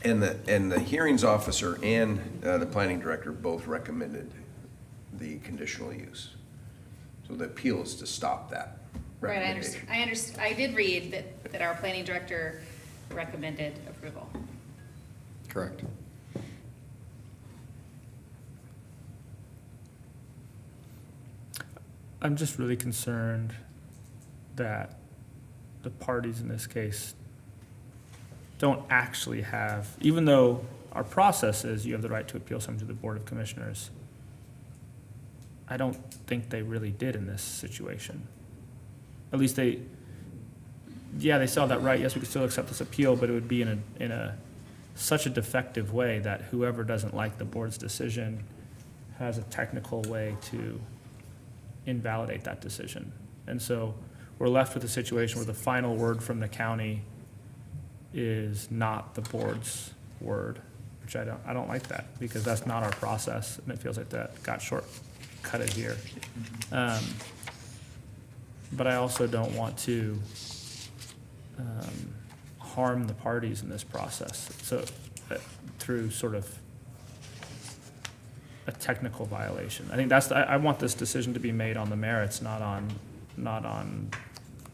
And the hearings officer and the planning director both recommended the conditional use. So the appeal is to stop that Right, recommendation. I understand. I did read that our planning director recommended approval. Correct. I'm just really concerned that the parties in this case don't actually have, even though our process is you have the right to appeal something to the Board of Commissioners, I don't think they really did in this situation. At least they saw that right. Yes, we could still accept this appeal, but it would be in such a defective way that whoever doesn't like the board's decision has a technical way to invalidate that decision. And so we're left with a situation where the final word from the county is not the board's word, which I don't like that, because that's not our process, and it feels like that got shortcutted here. But I also don't want to harm the parties in this process, so through sort of a technical violation. I think I want this decision to be made on the merits, not on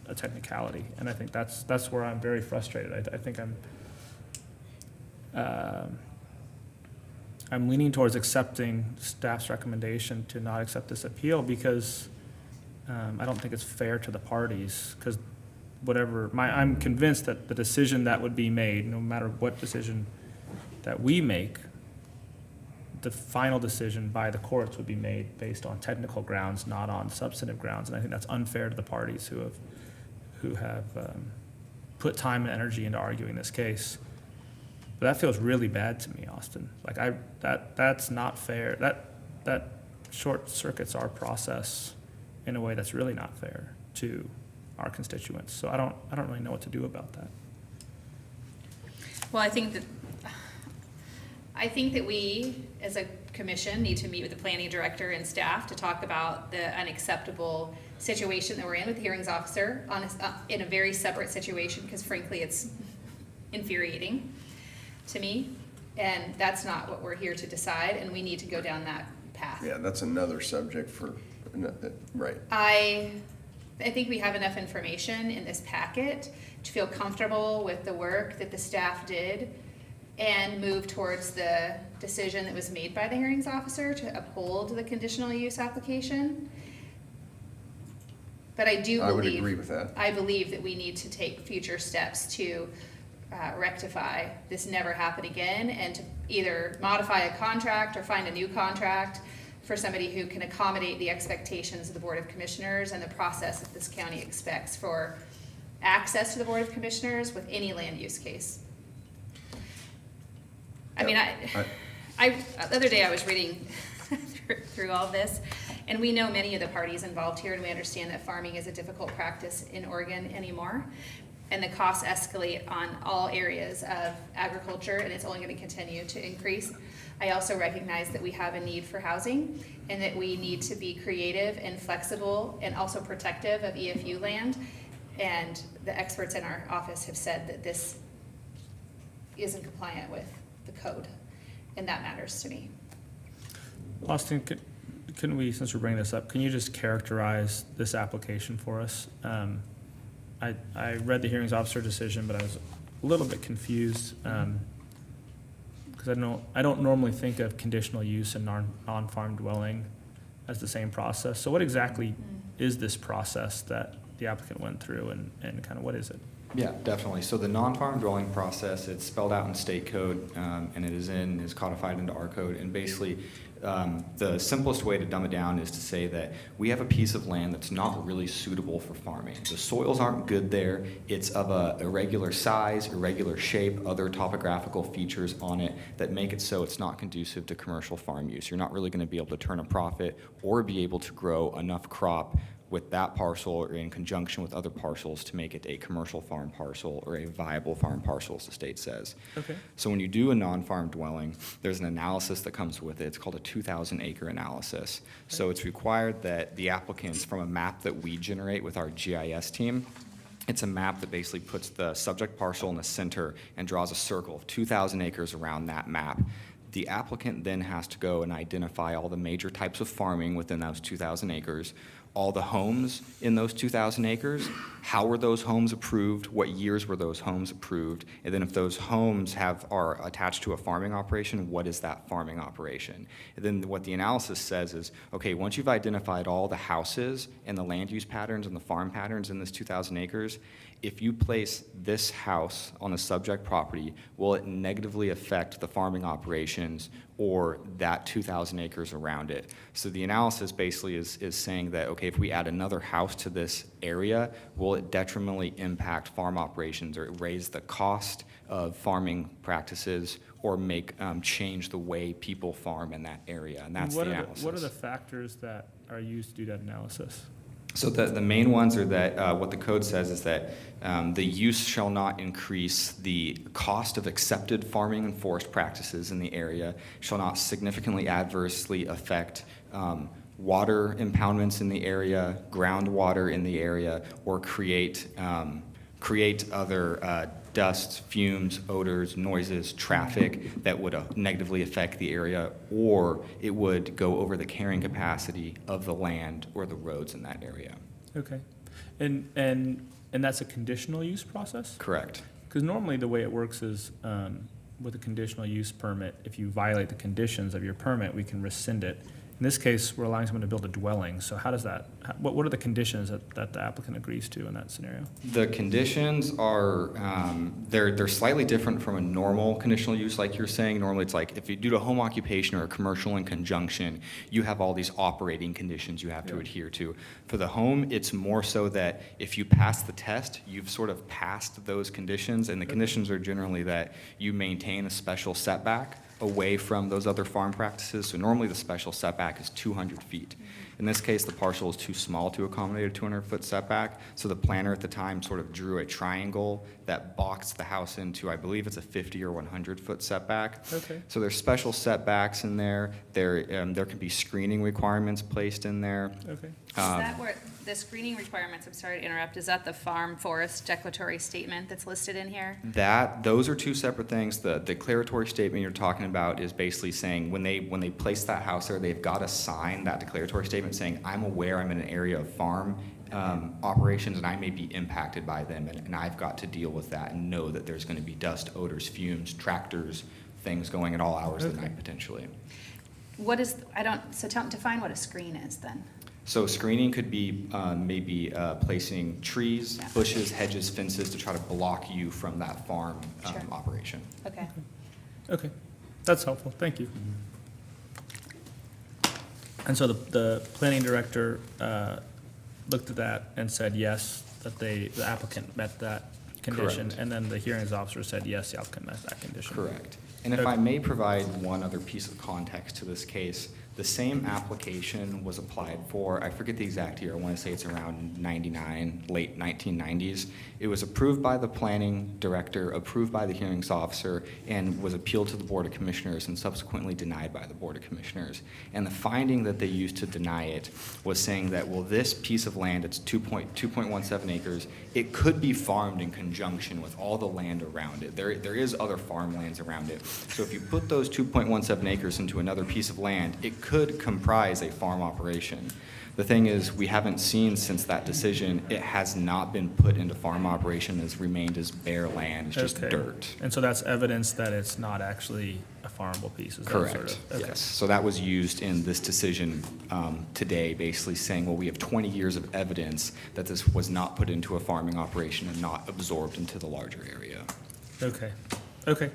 a technicality. And I think that's where I'm very frustrated. I think I'm leaning towards accepting staff's recommendation to not accept this appeal, because I don't think it's fair to the parties, because I'm convinced that the decision that would be made, no matter what decision that we make, the final decision by the courts would be made based on technical grounds, not on substantive grounds. And I think that's unfair to the parties who have put time and energy into arguing this case. But that feels really bad to me, Austin. Like that's not fair. That short circuits our process in a way that's really not fair to our constituents. So I don't really know what to do about that. Well, I think that we, as a commission, need to meet with the planning director and staff to talk about the unacceptable situation that we're in with the hearings officer in a very separate situation, because frankly, it's infuriating to me. And that's not what we're here to decide, and we need to go down that path. Yeah, that's another subject for, right. I think we have enough information in this packet to feel comfortable with the work that the staff did and move towards the decision that was made by the hearings officer to uphold the conditional use application. But I do believe— I would agree with that. I believe that we need to take future steps to rectify this never happen again, and to either modify a contract or find a new contract for somebody who can accommodate the expectations of the Board of Commissioners and the process that this county expects for access to the Board of Commissioners with any land use case. I mean, the other day I was reading through all this, and we know many of the parties involved here, and we understand that farming is a difficult practice in Oregon anymore, and the costs escalate on all areas of agriculture, and it's only going to continue to increase. I also recognize that we have a need for housing, and that we need to be creative and flexible and also protective of EFU land, and the experts in our office have said that this isn't compliant with the code, and that matters to me. Austin, couldn't we, since we're bringing this up, can you just characterize this application for us? I read the hearings officer decision, but I was a little bit confused because I don't normally think of conditional use and non-farm dwelling as the same process. So what exactly is this process that the applicant went through, and kind of what is it? Yeah, definitely. So the non-farm dwelling process, it's spelled out in state code, and it is codified into our code. And basically, the simplest way to dumb it down is to say that we have a piece of land that's not really suitable for farming. The soils aren't good there. It's of a irregular size, irregular shape, other topographical features on it that make it so it's not conducive to commercial farm use. You're not really going to be able to turn a profit or be able to grow enough crop with that parcel or in conjunction with other parcels to make it a commercial farm parcel or a viable farm parcel, as the state says. Okay. So when you do a non-farm dwelling, there's an analysis that comes with it. It's called a 2,000 acre analysis. So it's required that the applicants, from a map that we generate with our GIS team, it's a map that basically puts the subject parcel in the center and draws a circle of 2,000 acres around that map. The applicant then has to go and identify all the major types of farming within those 2,000 acres, all the homes in those 2,000 acres, how were those homes approved, what years were those homes approved, and then if those homes are attached to a farming operation, what is that farming operation? And then what the analysis says is, okay, once you've identified all the houses and the land use patterns and the farm patterns in this 2,000 acres, if you place this house on the subject property, will it negatively affect the farming operations or that 2,000 acres around it? So the analysis basically is saying that, okay, if we add another house to this area, will it detrimentally impact farm operations or raise the cost of farming practices or change the way people farm in that area? And that's the analysis. What are the factors that are used to do that analysis? So the main ones are that what the code says is that the use shall not increase the cost of accepted farming and forest practices in the area, shall not significantly adversely affect water impoundments in the area, groundwater in the area, or create other dust, fumes, odors, noises, traffic that would negatively affect the area, or it would go over the carrying capacity of the land or the roads in that area. Okay. And that's a conditional use process? Correct. Because normally the way it works is with a conditional use permit, if you violate the conditions of your permit, we can rescind it. In this case, we're allowing someone to build a dwelling. So how does that, what are the conditions that the applicant agrees to in that scenario? The conditions are, they're slightly different from a normal conditional use, like you're saying. Normally it's like if you do a home occupation or a commercial in conjunction, you have all these operating conditions you have to adhere to. For the home, it's more so that if you pass the test, you've sort of passed those conditions, and the conditions are generally that you maintain a special setback away from those other farm practices. So normally the special setback is 200 feet. In this case, the parcel is too small to accommodate a 200-foot setback, so the planner at the time sort of drew a triangle that boxed the house into, I believe it's a 50 or 100-foot setback. Okay. So there's special setbacks in there. There can be screening requirements placed in there. Okay. Is that where, the screening requirements, I'm sorry to interrupt, is that the farm forest declaratory statement that's listed in here? Those are two separate things. The declaratory statement you're talking about is basically saying when they place that house there, they've got to sign that declaratory statement saying, I'm aware I'm in an area of farm operations and I may be impacted by them, and I've got to deal with that and know that there's going to be dust, odors, fumes, tractors, things going at all hours of the night potentially. What is, define what a screen is then. So screening could be maybe placing trees, bushes, hedges, fences to try to block you from that farm Sure. operation. Okay. Okay, that's helpful, thank you. And so the planning director looked at that and said yes, that the applicant met that condition. Correct. And then the hearings officer said yes, the applicant met that condition. Correct. And if I may provide one other piece of context to this case, the same application was applied for, I forget the exact year, I want to say it's around 99, late 1990s. It was approved by the planning director, approved by the hearings officer, and was appealed to the Board of Commissioners and subsequently denied by the Board of Commissioners. And the finding that they used to deny it was saying that, well, this piece of land, it's 2.17 acres, it could be farmed in conjunction with all the land around it. There is other farmlands around it. So if you put those 2.17 acres into another piece of land, it could comprise a farm operation. The thing is, we haven't seen since that decision, it has not been put into farm operation, it's remained as bare land, it's just Okay. dirt. And so that's evidence that it's not actually a farmable piece, is that sort Correct, of? Okay. yes. So that was used in this decision today, basically saying, well, we have 20 years of evidence that this was not put into a farming operation and not absorbed into the larger area. Okay, okay.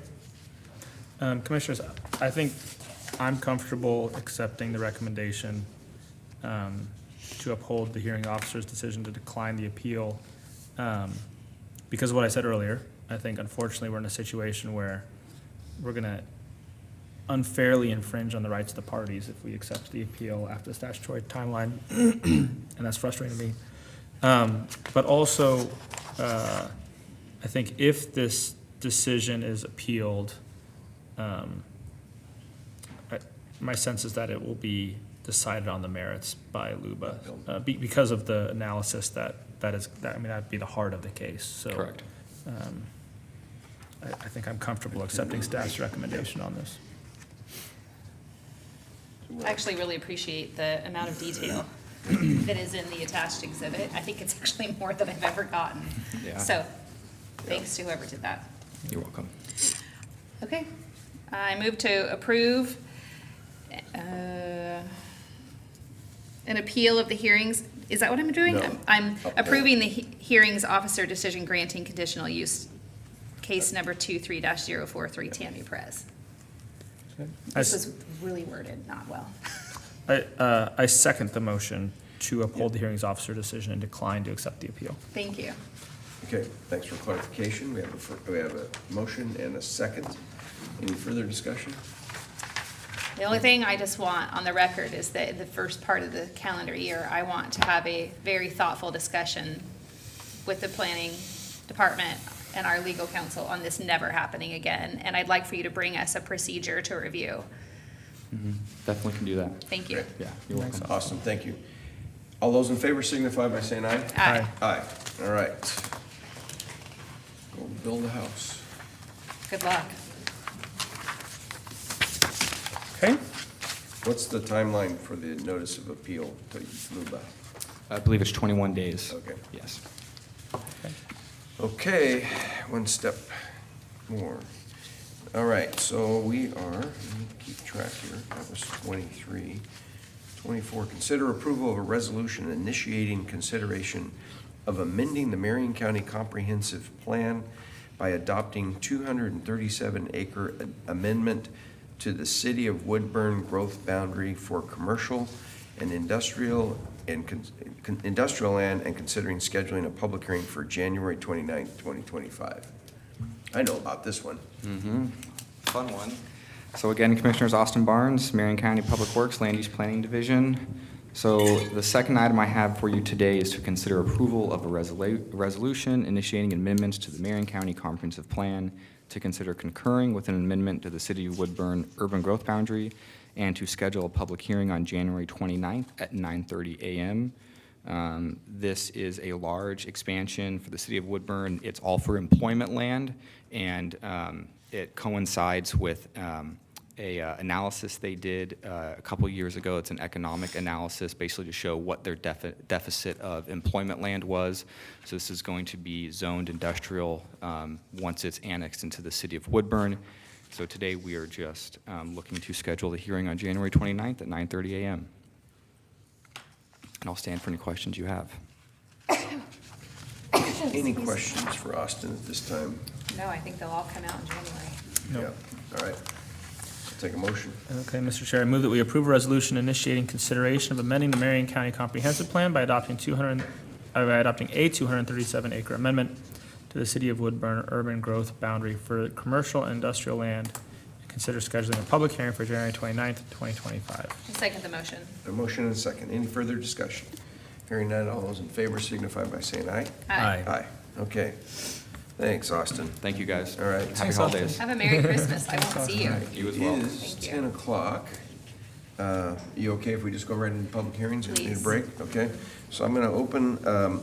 Commissioners, I think I'm comfortable accepting the recommendation to uphold the hearing officer's decision to decline the appeal. Because of what I said earlier, I think unfortunately we're in a situation where we're gonna unfairly infringe on the rights of the parties if we accept the appeal after the statutory timeline, and that's frustrating to me. But also, I think if this decision is appealed, my sense is that it will be decided on the merits by LUBA, because of the analysis that'd be the heart of the case, so. Correct. I think I'm comfortable accepting staff's recommendation on this. I actually really appreciate the amount of detail that is in the attached exhibit. I think it's actually more than I've ever gotten. Yeah. So, thanks to whoever did that. You're welcome. Okay, I move to approve an appeal of the hearings. Is that what I'm doing? No. I'm approving the hearings officer decision granting conditional use, case number 23-043, Tammy Perez. This was really worded not well. I second the motion to uphold the hearings officer decision and decline to accept the appeal. Thank you. Okay, thanks for clarification. We have a motion and a second. Any further discussion? The only thing I just want on the record is that the first part of the calendar year, I want to have a very thoughtful discussion with the planning department and our legal counsel on this never happening again. And I'd like for you to bring us a procedure to review. Definitely can do that. Thank you. Yeah, you're welcome. Awesome, thank you. All those in favor signify by saying aye. Aye. Aye, all right. Go build a house. Good luck. Okay? What's the timeline for the notice of appeal to LUBA? I believe it's 21 days. Okay. Yes. Okay, one step more. All right, so we are, let me keep track here, that was 23. 24, consider approval of a resolution initiating consideration of amending the Marion County Comprehensive Plan by adopting 237-acre amendment to the City of Woodburn growth boundary for commercial and industrial land and considering scheduling a public hearing for January 29th, 2025. I know about this one. Fun one. So again, Commissioners, Austin Barnes, Marion County Public Works, Land Use Planning Division. So the second item I have for you today is to consider approval of a resolution initiating amendments to the Marion County Comprehensive Plan, to consider concurring with an amendment to the City of Woodburn urban growth boundary, and to schedule a public hearing on January 29th at 9:30 a.m. This is a large expansion for the City of Woodburn. It's all for employment land, and it coincides with a analysis they did a couple years ago. It's an economic analysis, basically to show what their deficit of employment land was. So this is going to be zoned industrial once it's annexed into the City of Woodburn. So today we are just looking to schedule the hearing on January 29th at 9:30 a.m. And I'll stand for any questions you have. Any questions for Austin at this time? No, I think they'll all come out in January. Nope. Yeah, all right. I'll take a motion. Okay, Mr. Chair, I move that we approve a resolution initiating consideration of amending the Marion County Comprehensive Plan by adopting a 237-acre amendment to the City of Woodburn urban growth boundary for commercial and industrial land, and consider scheduling a public hearing for January 29th, 2025. I second the motion. A motion and a second. Any further discussion? Hearing none, all those in favor signify by saying aye. Aye. Okay. Thanks, Austin. Thank you, guys. All right. Happy holidays. Have a Merry Christmas. I won't see you. You as well. It is Thank you. 10 o'clock. You okay if we just go right into public hearings and need a Please. break? Okay. So I'm going to open a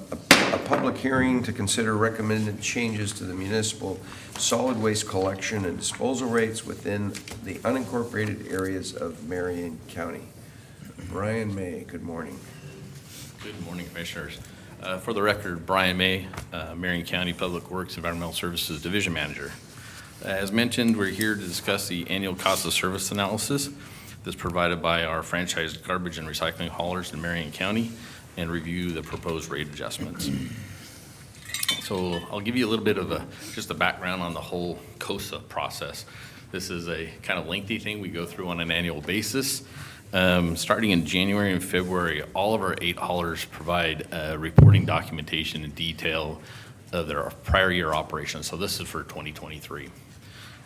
public hearing to consider recommended changes to the municipal solid waste collection and disposal rates within the unincorporated areas of Marion County. Brian May, good morning. Good morning, Commissioners. For the record, Brian May, Marion County Public Works Environmental Services Division Manager. As mentioned, we're here to discuss the annual cost of service analysis that's provided by our franchised garbage and recycling haulers in Marion County and review the proposed rate adjustments. So I'll give you a little bit of just a background on the whole COSA process. This is a kind of lengthy thing we go through on an annual basis. Starting in January and February, all of our 8 haulers provide reporting documentation and detail of their prior year operations. So this is for 2023,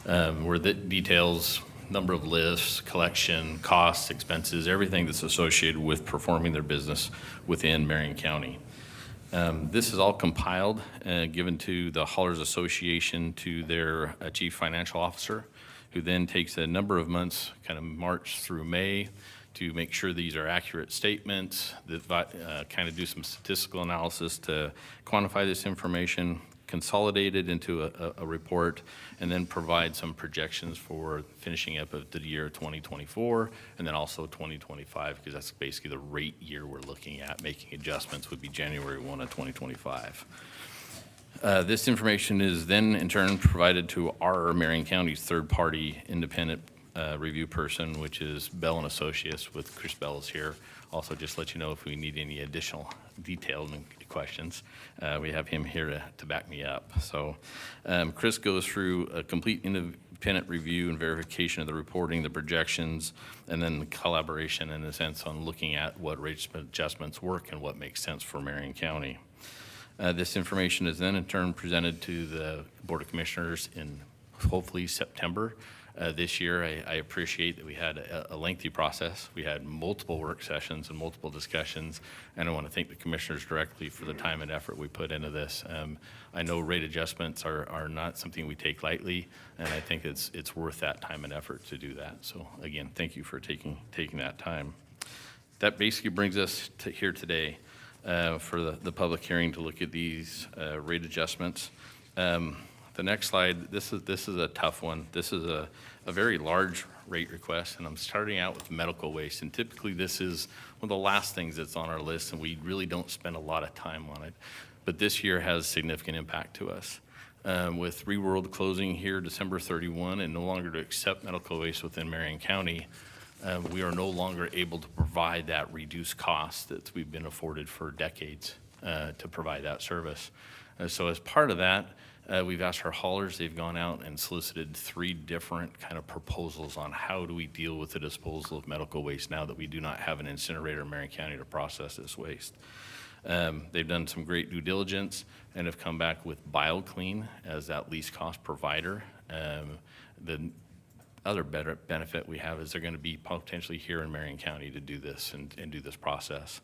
where that details number of lifts, collection, costs, expenses, everything that's associated with performing their business within Marion County. This is all compiled, given to the Haulers Association, to their chief financial officer, who then takes a number of months, kind of March through May, to make sure these are accurate statements, that kind of do some statistical analysis to quantify this information, consolidate it into a report, and then provide some projections for finishing up of the year 2024, and then also 2025, because that's basically the rate year we're looking at. Making adjustments would be January 1 of 2025. This information is then in turn provided to our Marion County's third-party independent review person, which is Bell and Associates, with Chris Bell is here. Also, just let you know if we need any additional detailed questions, we have him here to back me up. So Chris goes through a complete independent review and verification of the reporting, the projections, and then the collaboration in a sense on looking at what rate adjustments work and what makes sense for Marion County. This information is then in turn presented to the Board of Commissioners in hopefully September. This year, I appreciate that we had a lengthy process. We had multiple work sessions and multiple discussions, and I want to thank the commissioners directly for the time and effort we put into this. I know rate adjustments are not something we take lightly, and I think it's worth that time and effort to do that. So again, thank you for taking that time. That basically brings us to here today for the public hearing to look at these rate adjustments. The next slide, this is a tough one. This is a very large rate request, and I'm starting out with medical waste. And typically this is one of the last things that's on our list, and we really don't spend a lot of time on it. But this year has significant impact to us. With ReWorld closing here December 31 and no longer to accept medical waste within Marion County, we are no longer able to provide that reduced cost that we've been afforded for decades to provide that service. So as part of that, we've asked our haulers, they've gone out and solicited 3 different kind of proposals on how do we deal with the disposal of medical waste now that we do not have an incinerator in Marion County to process this waste. They've done some great due diligence and have come back with BioClean as that least cost provider. The other better benefit we have is they're going to be potentially here in Marion County to do this and do this process.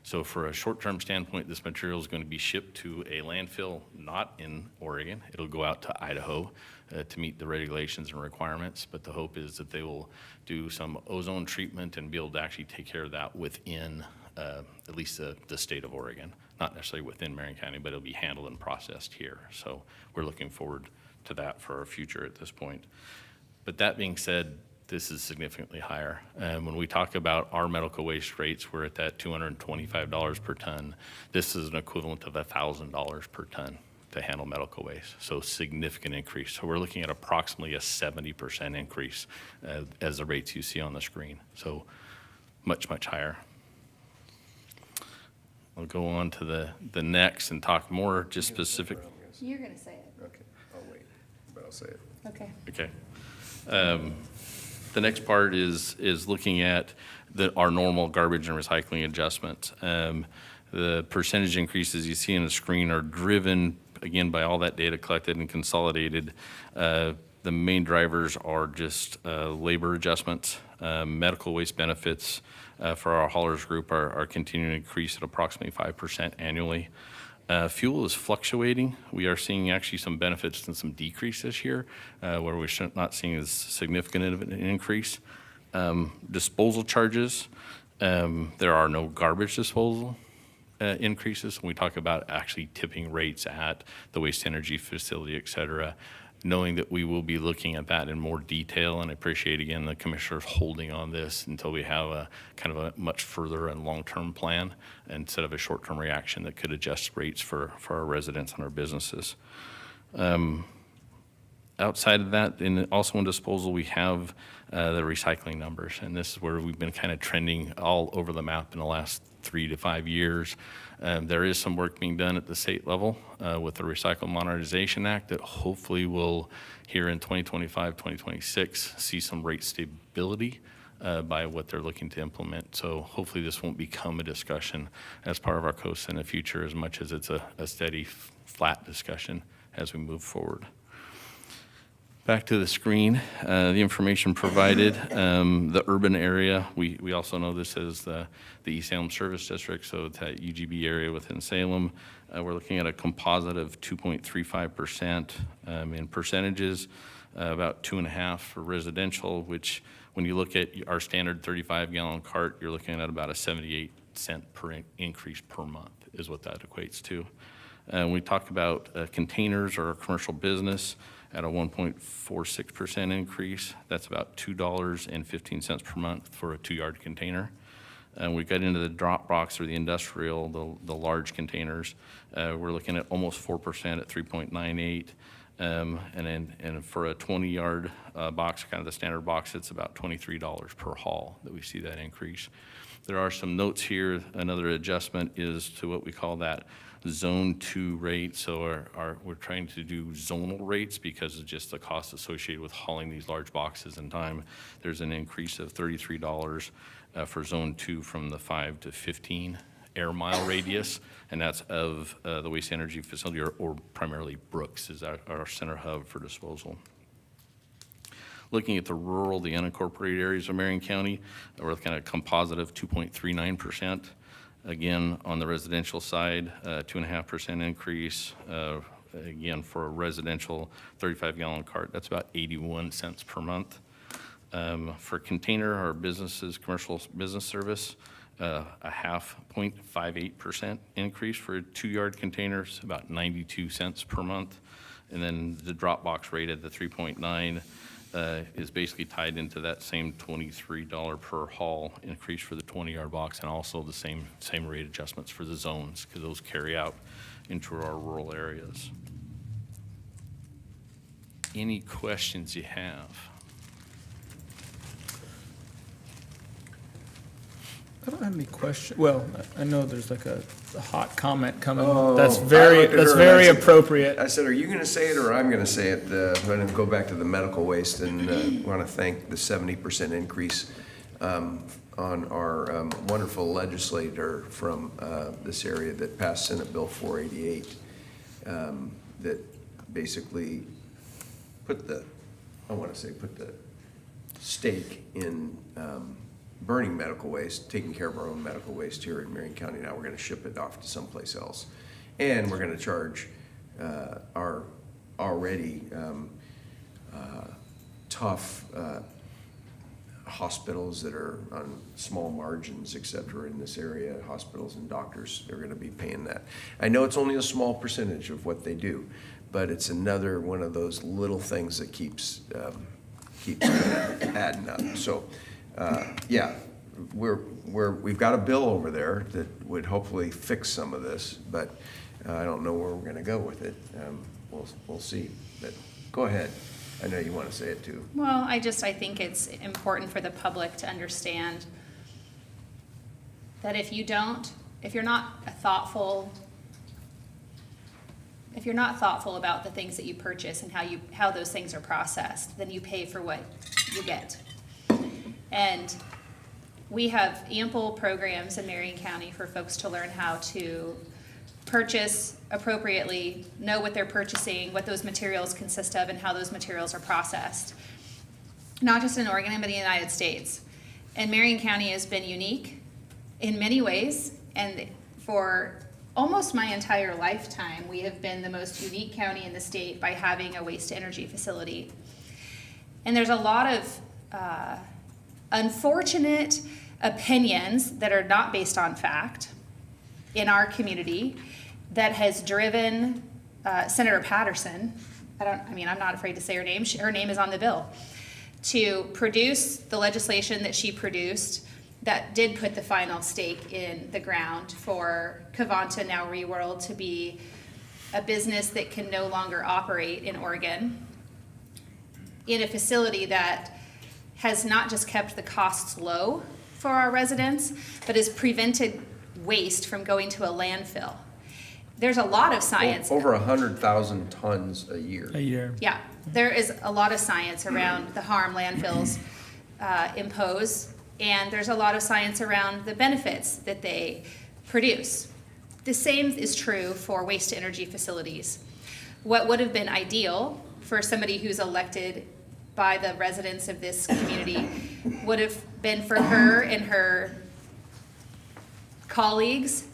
So for a short-term standpoint, this material is going to be shipped to a landfill not in Oregon. It'll go out to Idaho to meet the regulations and requirements, but the hope is that they will do some ozone treatment and be able to actually take care of that within at least the state of Oregon. Not necessarily within Marion County, but it'll be handled and processed here. So we're looking forward to that for our future at this point. But that being said, this is significantly higher. When we talk about our medical waste rates, we're at that $225 per ton. This is an equivalent of $1,000 per ton to handle medical waste. So significant increase. So we're looking at approximately a 70% increase as the rates you see on the screen. So much, much higher. I'll go on to the next and talk more just specific. You're gonna say it. Okay, I'll wait, but I'll say it. Okay. Okay. The next part is looking at our normal garbage and recycling adjustment. The percentage increases you see on the screen are driven, again, by all that data collected and consolidated. The main drivers are just labor adjustments. Medical waste benefits for our haulers group are continuing to increase at approximately 5% annually. Fuel is fluctuating. We are seeing actually some benefits and some decrease this year, where we're not seeing as significant of an increase. Disposal charges, there are no garbage disposal increases. When we talk about actually tipping rates at the waste energy facility, et cetera, knowing that we will be looking at that in more detail, and I appreciate, again, the commissioners holding on this until we have a kind of a much further and long-term plan instead of a short-term reaction that could adjust rates for our residents and our businesses. Outside of that, also in disposal, we have the recycling numbers, and this is where we've been kind of trending all over the map in the last 3 to 5 years. There is some work being done at the state level with the Recycle Modernization Act that hopefully will, here in 2025, 2026, see some rate stability by what they're looking to implement. So hopefully this won't become a discussion as part of our coast in the future as much as it's a steady, flat discussion as we move forward. Back to the screen, the information provided, the urban area, we also know this as the East Salem Service District, so it's that UGB area within Salem. We're looking at a composite of 2.35%. In percentages, about 2.5 for residential, which when you look at our standard 35-gallon cart, you're looking at about a 78-cent per increase per month is what that equates to. We talk about containers or commercial business at a 1.46% increase. That's about $2.15 per month for a 2-yard container. And we got into the drop box or the industrial, the large containers. We're looking at almost 4% at 3.98. And for a 20-yard box, kind of the standard box, it's about $23 per haul that we see that increase. There are some notes here. Another adjustment is to what we call that Zone 2 rate. So we're trying to do zonal rates because of just the cost associated with hauling these large boxes in time. There's an increase of $33 for Zone 2 from the 5 to 15 air mile radius, and that's of the waste energy facility or primarily Brooks is our center hub for disposal. Looking at the rural, the unincorporated areas of Marion County, we're looking at a composite of 2.39%. Again, on the residential side, 2.5% increase. Again, for a residential 35-gallon cart, that's about 81 cents per month. For container or businesses, commercial business service, a 0.58% increase for 2-yard containers, about 92 cents per month. And then the drop box rate at the 3.9 is basically tied into that same $23 per haul increase for the 20-yard box, and also the same rate adjustments for the zones, because those carry out into our rural areas. Any questions you have? I don't have any questions. Well, I know there's like a hot comment coming. Oh, that's I very looked at her and I very said- appropriate. I said, are you going to say it or I'm going to say it? I'm going to go back to the medical waste and want to thank the 70% increase on our wonderful legislator from this area that passed Senate Bill 488 that basically put the stake in burning medical waste, taking care of our own medical waste here in Marion County. Now we're going to ship it off to someplace else. And we're going to charge our already tough hospitals that are on small margins, et cetera, in this area, hospitals and doctors, they're going to be paying that. I know it's only a small percentage of what they do, but it's another one of those little things that keeps adding up. So, yeah, we've got a bill over there that would hopefully fix some of this, but I don't know where we're going to go with it. We'll see. But go ahead. I know you want to say it too. Well, I think it's important for the public to understand that if you don't if you're not thoughtful about the things that you purchase and how those things are processed, then you pay for what you get. And we have ample programs in Marion County for folks to learn how to purchase appropriately, know what they're purchasing, what those materials consist of, and how those materials are processed. Not just in Oregon, but in the United States. And Marion County has been unique in many ways, and for almost my entire lifetime, we have been the most unique county in the state by having a waste-to-energy facility. And there's a lot of unfortunate opinions that are not based on fact in our community that has driven Senator Patterson, I'm not afraid to say her name, her name is on the bill, to produce the legislation that she produced that did put the final stake in the ground for Cavanta, now ReWorld, to be a business that can no longer operate in Oregon in a facility that has not just kept the costs low for our residents, but has prevented waste from going to a landfill. There's a lot of science. Over 100,000 tons a year. A year. Yeah, there is a lot of science around the harm landfills impose, and there's a lot of science around the benefits that they produce. The same is true for waste-to-energy facilities. What would have been ideal for somebody who's elected by the residents of this community would have been for her and her colleagues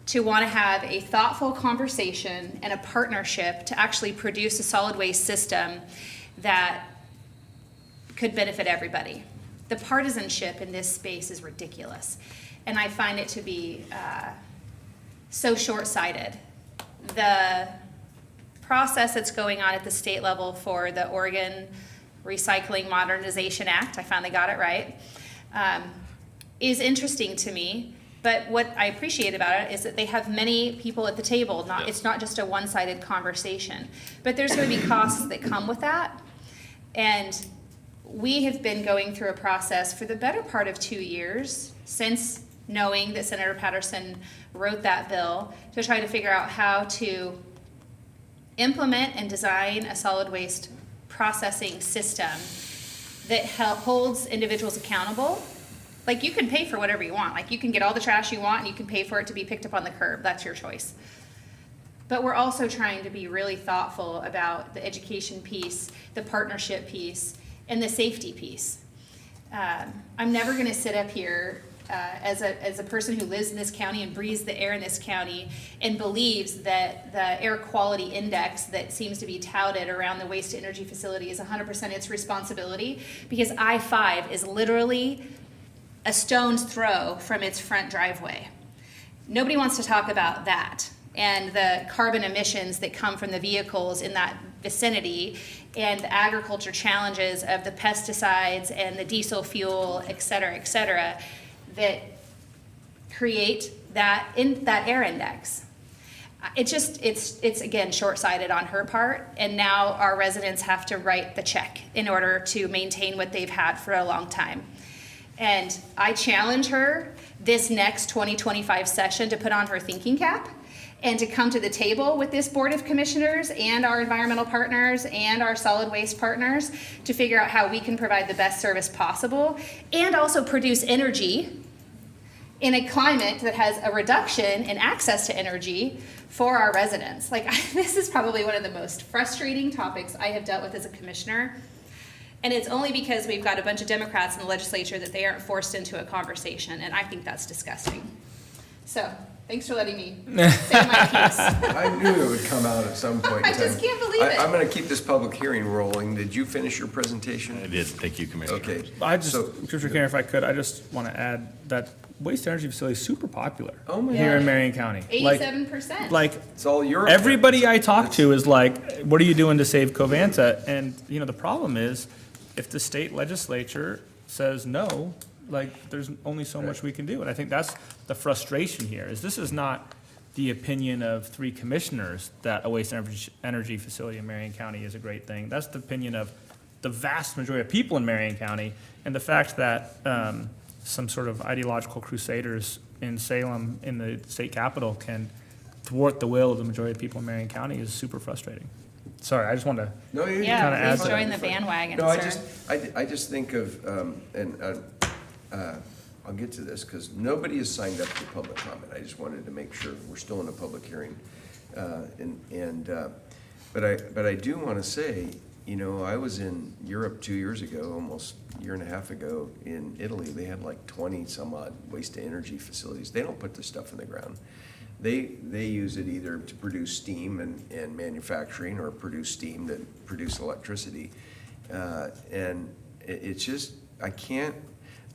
to want to have a thoughtful conversation and a partnership to actually produce a solid waste system that could benefit everybody. The partisanship in this space is ridiculous, and I find it to be so short-sighted. The process that's going on at the state level for the Oregon Recycling Modernization Act, I finally got it right, is interesting to me. But what I appreciate about it is that they have many people at the table. It's not just a one-sided conversation. But there's going to be costs that come with that. And we have been going through a process for the better part of 2 years since knowing that Senator Patterson wrote that bill to try to figure out how to implement and design a solid waste processing system that holds individuals accountable. Like, you can pay for whatever you want. Like, you can get all the trash you want and you can pay for it to be picked up on the curb. That's your choice. But we're also trying to be really thoughtful about the education piece, the partnership piece, and the safety piece. I'm never going to sit up here as a person who lives in this county and breathes the air in this county and believes that the air quality index that seems to be touted around the waste-to-energy facility is 100% its responsibility, because I-5 is literally a stone's throw from its front driveway. Nobody wants to talk about that and the carbon emissions that come from the vehicles in that vicinity and the agriculture challenges of the pesticides and the diesel fuel, et cetera, that create that air index. It's again short-sighted on her part, and now our residents have to write the check in order to maintain what they've had for a long time. And I challenge her this next 2025 session to put on her thinking cap and to come to the table with this Board of Commissioners and our environmental partners and our solid waste partners to figure out how we can provide the best service possible and also produce energy in a climate that has a reduction in access to energy for our residents. This is probably one of the most frustrating topics I have dealt with as a commissioner. And it's only because we've got a bunch of Democrats in the legislature that they aren't forced into a conversation, and I think that's disgusting. So, thanks for letting me say my piece. I knew it would come out at some point in time. I just can't believe it. I'm going to keep this public hearing rolling. Did you finish your presentation? I did. Thank you, Commissioner. Okay. Commissioner Karen, if I could, I just want to add that waste-to-energy facility is super popular Oh my here gosh. in Marion County. 87%. It's all your. Everybody I talk to is like, what are you doing to save Covanta? And, the problem is, if the state legislature says no, there's only so much we can do. And I think that's the frustration here, is this is not the opinion of 3 commissioners that a waste-to-energy facility in Marion County is a great thing. That's the opinion of the vast majority of people in Marion County. And the fact that some sort of ideological crusaders in Salem, in the state capital, can thwart the will of the majority of people in Marion County is super frustrating. Sorry, I just wanted to, No, you Yeah, Kinda adds please to join that. the bandwagon, No, sir. I just think of, I'll get to this, because nobody has signed up for public comment. I just wanted to make sure we're still in a public hearing. But I do want to say, you know, I was in Europe 2 years ago, almost a year and a half ago, in Italy. They had like 20 some odd waste to energy facilities. They don't put this stuff in the ground. They use it either to produce steam and manufacturing, or produce steam to produce electricity. And it's just, I can't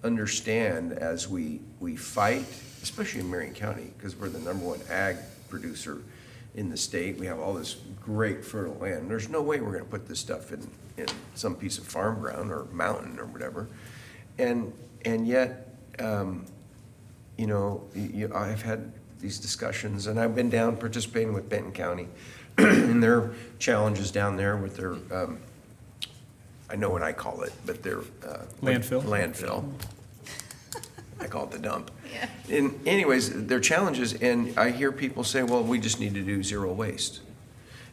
understand as we fight, especially in Marion County, because we're the #1 ag producer in the state. We have all this great fertile land. There's no way we're gonna put this stuff in some piece of farm ground or mountain or whatever. And yet, you know, I've had these discussions, and I've been down participating with Benton County in their challenges down there with their, I know what I call it, but their Landfill? Landfill. I call it the dump. Yeah. And anyways, their challenges, and I hear people say, well, we just need to do zero waste.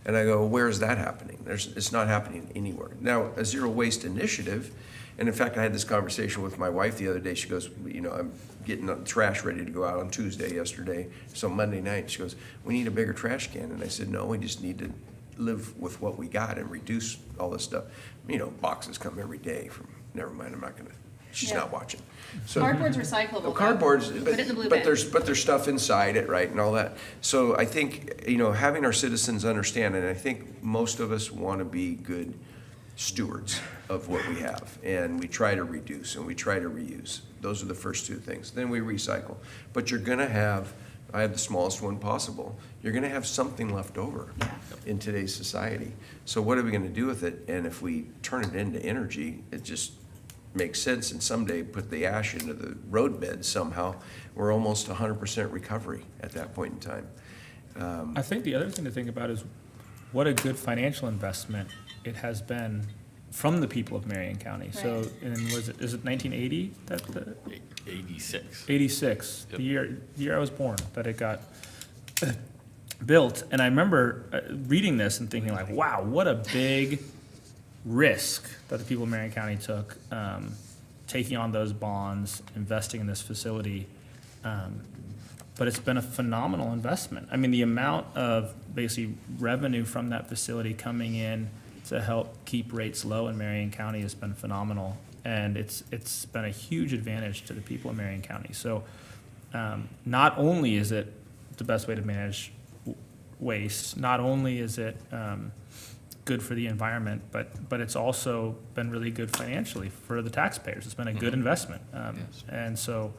And I go, where is that happening? It's not happening anywhere. Now, a zero waste initiative, and in fact, I had this conversation with my wife the other day. She goes, you know, I'm getting the trash ready to go out on Tuesday yesterday. So Monday night, she goes, we need a bigger trash can. And I said, no, we just need to live with what we got and reduce all this stuff. You know, boxes come every day from, never mind, I'm not gonna, she's Yeah. not watching. So Cardboard's recyclable. the though. cardboard's, Put it in the blue but bin. there's stuff inside it, right, and all that. So I think, you know, having our citizens understand, and I think most of us want to be good stewards of what we have, and we try to reduce and we try to reuse. Those are the first two things. Then we recycle. But you're gonna have, I have the smallest one possible, you're gonna have something left over in today's society. So what are we gonna do with it? And if we turn it into energy, it just makes sense, and someday put the ash into the road bed somehow, we're almost 100% recovery at that point in time. I think the other thing to think about is what a good financial investment it has been from the people of Marion County. So, Right. and is it 1980 that the, 86. 86, Yep. the year I was born, that it got built. And I remember reading this and thinking like, wow, what a big risk that the people of Marion County took, taking on those bonds, investing in this facility. But it's been a phenomenal investment. I mean, the amount of basically revenue from that facility coming in to help keep rates low in Marion County has been phenomenal. And it's been a huge advantage to the people of Marion County. So not only is it the best way to manage waste, not only is it good for the environment, but it's also been really good financially for the taxpayers. It's been a good investment. Yes. And so,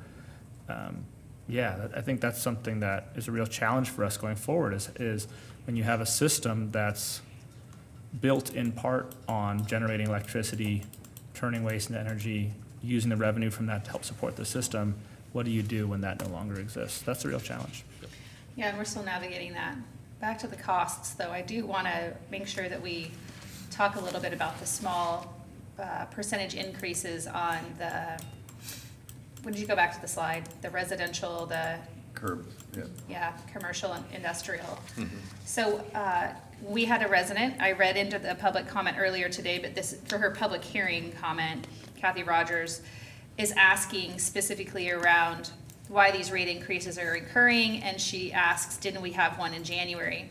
yeah, I think that's something that is a real challenge for us going forward is when you have a system that's built in part on generating electricity, turning waste into energy, using the revenue from that to help support the system, what do you do when that no longer exists? That's a real challenge. Yeah, and we're still navigating that. Back to the costs, though, I do want to make sure that we talk a little bit about the small percentage increases on the, when did you go back to the slide? The residential, the, Curb, yeah. yeah, commercial and industrial. So we had a resident, I read into the public comment earlier today, but this, for her public hearing comment, Kathy Rogers is asking specifically around why these rate increases are occurring, and she asks, didn't we have one in January?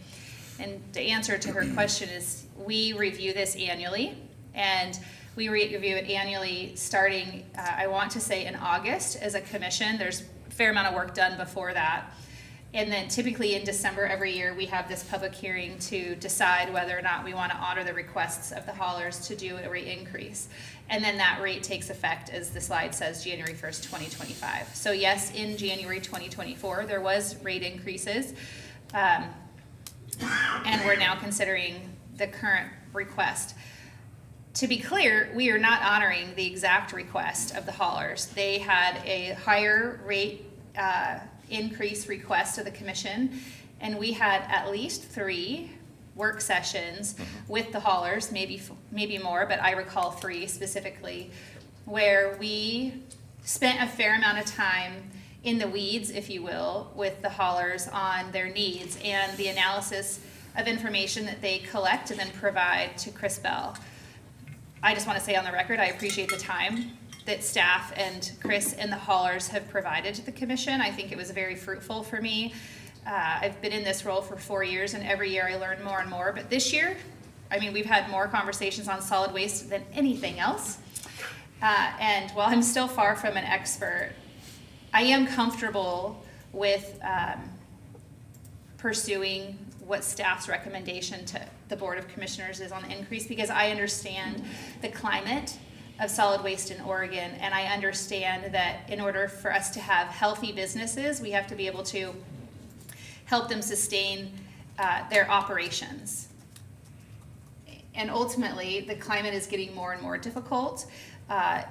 And the answer to her question is, we review this annually, and we review it annually starting, I want to say in August as a commission. There's a fair amount of work done before that. And then typically in December every year, we have this public hearing to decide whether or not we want to honor the requests of the haulers to do a rate increase. And then that rate takes effect, as the slide says, January 1st, 2025. So yes, in January 2024, there was rate increases. And we're now considering the current request. To be clear, we are not honoring the exact request of the haulers. They had a higher rate increase request of the commission, and we had at least 3 work sessions with the haulers, maybe more, but I recall 3 specifically, where we spent a fair amount of time in the weeds, if you will, with the haulers on their needs and the analysis of information that they collect and then provide to Chris Bell. I just want to say on the record, I appreciate the time that staff and Chris and the haulers have provided to the commission. I think it was very fruitful for me. I've been in this role for 4 years, and every year I learn more and more. But this year, I mean, we've had more conversations on solid waste than anything else. And while I'm still far from an expert, I am comfortable with pursuing what staff's recommendation to the Board of Commissioners is on the increase, because I understand the climate of solid waste in Oregon, and I understand that in order for us to have healthy businesses, we have to be able to help them sustain their operations. And ultimately, the climate is getting more and more difficult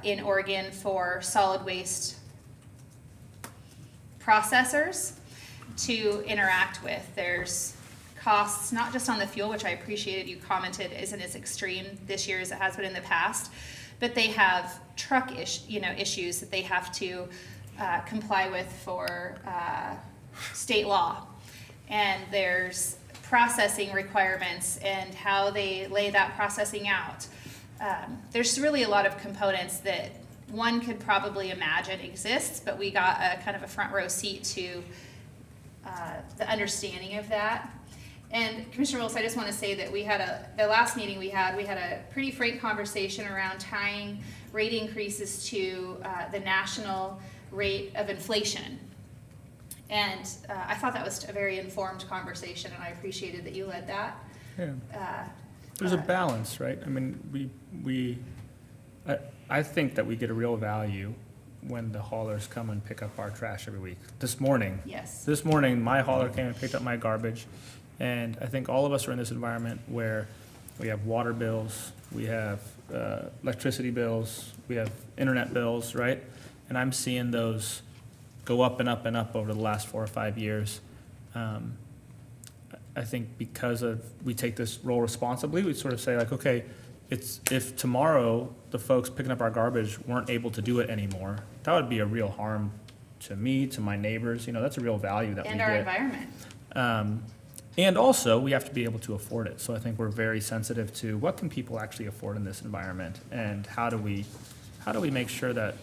in Oregon for solid waste processors to interact with. There's costs, not just on the fuel, which I appreciated you commented isn't as extreme this year as it has been in the past, but they have truck issues that they have to comply with for state law. And there's processing requirements and how they lay that processing out. There's really a lot of components that one could probably imagine exists, but we got a kind of a front row seat to the understanding of that. And Commissioner Willis, I just want to say that we had the last meeting we had a pretty frank conversation around tying rate increases to the national rate of inflation. And I thought that was a very informed conversation, and I appreciated that you led that. Yeah. There's a balance, right? I mean, I think that we get a real value when the haulers come and pick up our trash every week. This morning, my hauler came and picked up my garbage, and I think all of us are in this environment where we have water bills, we have electricity bills, we have internet bills, right? And I'm seeing those go up and up and up over the last 4 or 5 years. I think because we take this role responsibly, we sort of say like, okay, if tomorrow the folks picking up our garbage weren't able to do it anymore, that would be a real harm to me, to my neighbors. That's a real value that we get. And our environment. And also, we have to be able to afford it. So I think we're very sensitive to what can people actually afford in this environment, and how do we make sure that,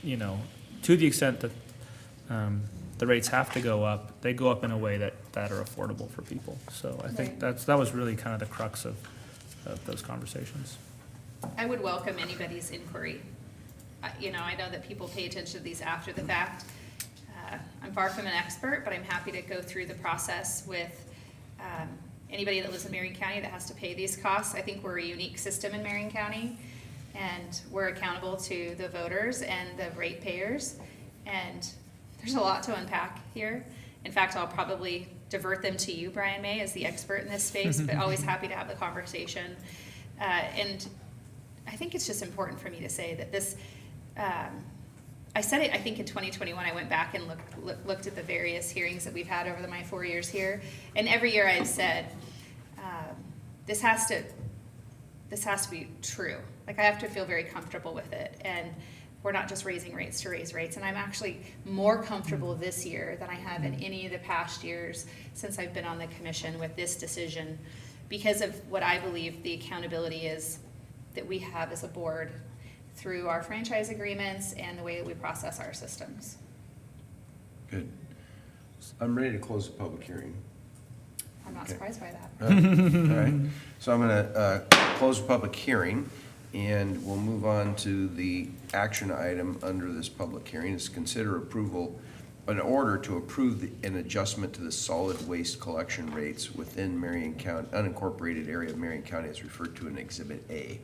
to the extent that the rates have to go up, they go up in a way that are affordable for people. So I think that was really kind of the crux of those conversations. I would welcome anybody's inquiry. I know that people pay attention to these after the fact. I'm far from an expert, but I'm happy to go through the process with anybody that lives in Marion County that has to pay these costs. I think we're a unique system in Marion County, and we're accountable to the voters and the ratepayers. And there's a lot to unpack here. In fact, I'll probably divert them to you, Brian May, as the expert in this space, but always happy to have the conversation. And I think it's just important for me to say that this, I said it, I think in 2021, I went back and looked at the various hearings that we've had over my 4 years here. And every year I've said, this has to be true. Like, I have to feel very comfortable with it. And we're not just raising rates to raise rates. And I'm actually more comfortable this year than I have in any of the past years since I've been on the commission with this decision, because of what I believe the accountability is that we have as a board through our franchise agreements and the way that we process our systems. Good. I'm ready to close the public hearing. I'm not surprised by that. All right. So I'm going to close the public hearing, and we'll move on to the action item under this public hearing. Is consider approval, an order to approve an adjustment to the solid waste collection rates within Marion County, unincorporated area of Marion County, as referred to in Exhibit A.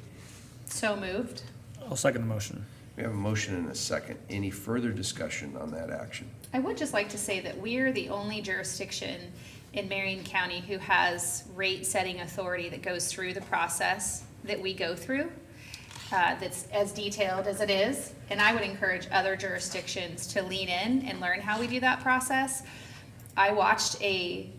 So moved. I'll second the motion. We have a motion and a second. Any further discussion on that action? I would just like to say that we're the only jurisdiction in Marion County who has rate-setting authority that goes through the process that we go through, that's as detailed as it is. And I would encourage other jurisdictions to lean in and learn how we do that process. I watched a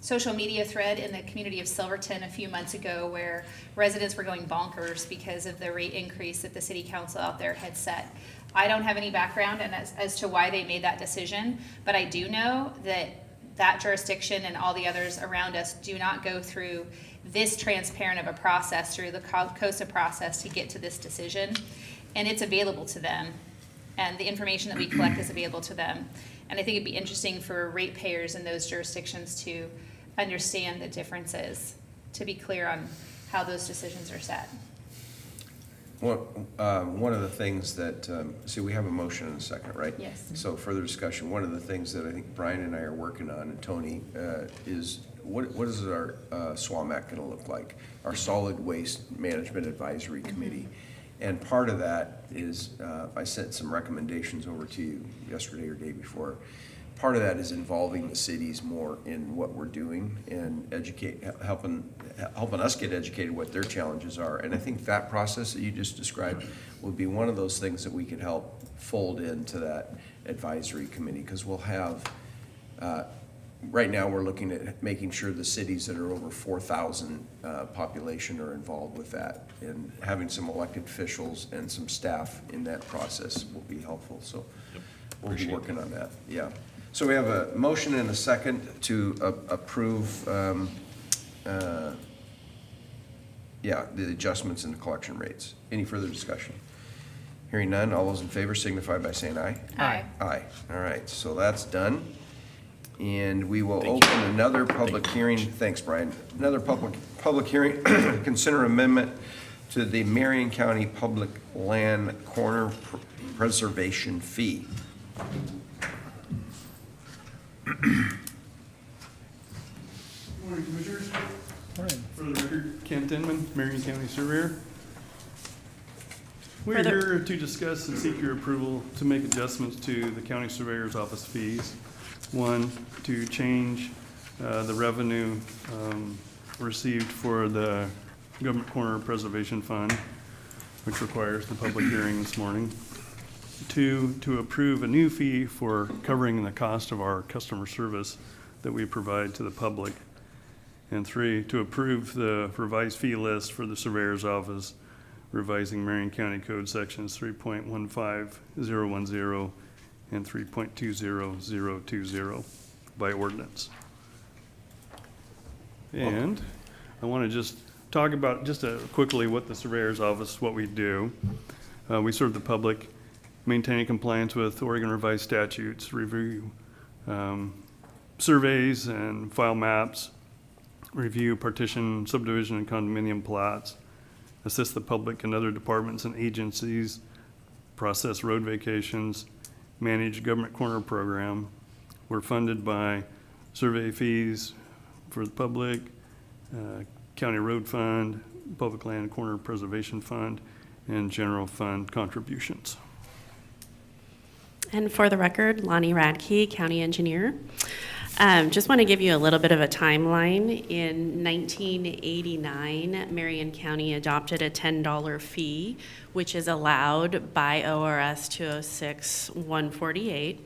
social media thread in the community of Silverton a few months ago where residents were going bonkers because of the rate increase that the city council out there had set. I don't have any background and as to why they made that decision, but I do know that that jurisdiction and all the others around us do not go through this transparent of a process through the COSA process to get to this decision. And it's available to them. And the information that we collect is available to them. And I think it'd be interesting for ratepayers in those jurisdictions to understand the differences, to be clear on how those decisions are set. One of the things that, see, we have a motion and a second, right? Yes. So further discussion, one of the things that I think Brian and I are working on, and Tony, is what is our SWAMAC gonna look like? Our Solid Waste Management Advisory Committee. And part of that is, I sent some recommendations over to you yesterday or day before. Part of that is involving the cities more in what we're doing and helping us get educated what their challenges are. And I think that process that you just described would be one of those things that we could help fold into that advisory committee, because we'll have, right now we're looking at making sure the cities that are over 4,000 population are involved with that, and having some elected officials and some staff in that process will be helpful. So we'll be working on that, yeah. So we have a motion and a second to approve, the adjustments in the collection rates. Any further discussion? Hearing none, all those in favor signify by saying aye. Aye. Aye. All right, so that's done. And we will open another public hearing. Thanks, Brian. Another public hearing, consider amendment to the Marion County Public Land Corner Preservation Fee. Morning, Commissioners. Morning. For the record, Kent Inman, Marion County Surveyor. We For are the- here to discuss and seek your approval to make adjustments to the County Surveyor's Office fees. One, to change the revenue received for the Government Corner Preservation Fund, which requires the public hearing this morning. Two, to approve a new fee for covering the cost of our customer service that we provide to the public. And three, to approve the revised fee list for the Surveyor's Office, revising Marion County Code Sections 3.15010 and 3.20020 by ordinance. And I want to just talk about quickly what the Surveyor's Office, what we do. We serve the public, maintaining compliance with Oregon revised statutes, review surveys and file maps, review partition, subdivision, and condominium plots, assist the public and other departments and agencies, process road vacations, manage government corner program. We're funded by survey fees for the public, county road fund, public land corner preservation fund, and general fund contributions. And for the record, Lonnie Radke, County Engineer. Just want to give you a little bit of a timeline. In 1989, Marion County adopted a $10 fee, which is allowed by ORS 206-148.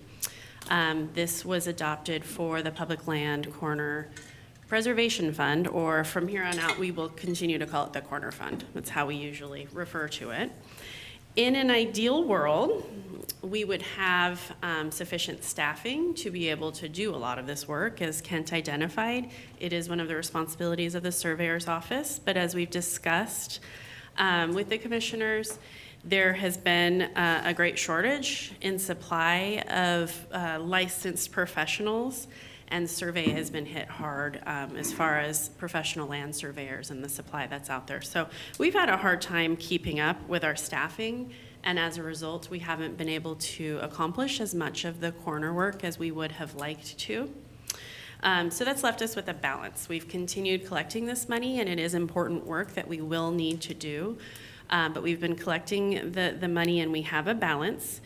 This was adopted for the Public Land Corner Preservation Fund, or from here on out, we will continue to call it the Corner Fund. That's how we usually refer to it. In an ideal world, we would have sufficient staffing to be able to do a lot of this work. As Kent identified, it is one of the responsibilities of the Surveyor's Office, but as we've discussed with the commissioners, there has been a great shortage in supply of licensed professionals, and survey has been hit hard as far as professional land surveyors and the supply that's out there. So we've had a hard time keeping up with our staffing, and as a result, we haven't been able to accomplish as much of the corner work as we would have liked to. So that's left us with a balance. We've continued collecting this money, and it is important work that we will need to do, but we've been collecting the money, and we have a balance.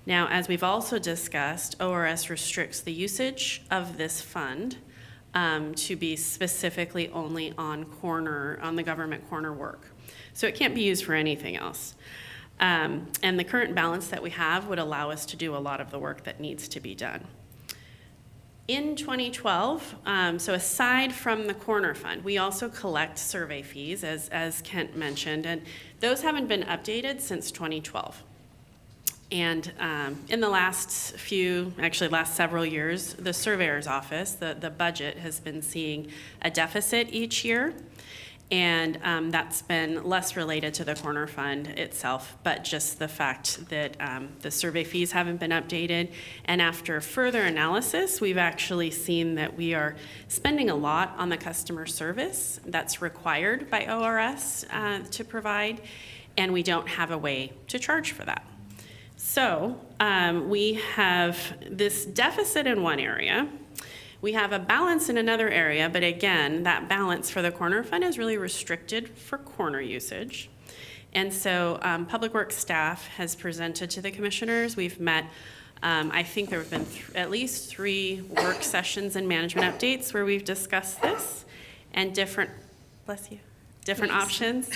Now, as we've also discussed, ORS restricts the usage of this fund to be specifically only on the government corner work. So it can't be used for anything else. And the current balance that we have would allow us to do a lot of the work that needs to be done. In 2012, so aside from the corner fund, we also collect survey fees, as Kent mentioned, and those haven't been updated since 2012. And in the last several years, the surveyor's office, the budget has been seeing a deficit each year. And that's been less related to the corner fund itself, but just the fact that the survey fees haven't been updated. And after further analysis, we've actually seen that we are spending a lot on the customer service that's required by ORS to provide, and we don't have a way to charge for that. So we have this deficit in one area. We have a balance in another area, but again, that balance for the corner fund is really restricted for corner usage. And so Public Works staff has presented to the commissioners. We've met, I think there have been at least 3 work sessions and management updates where we've discussed this and different options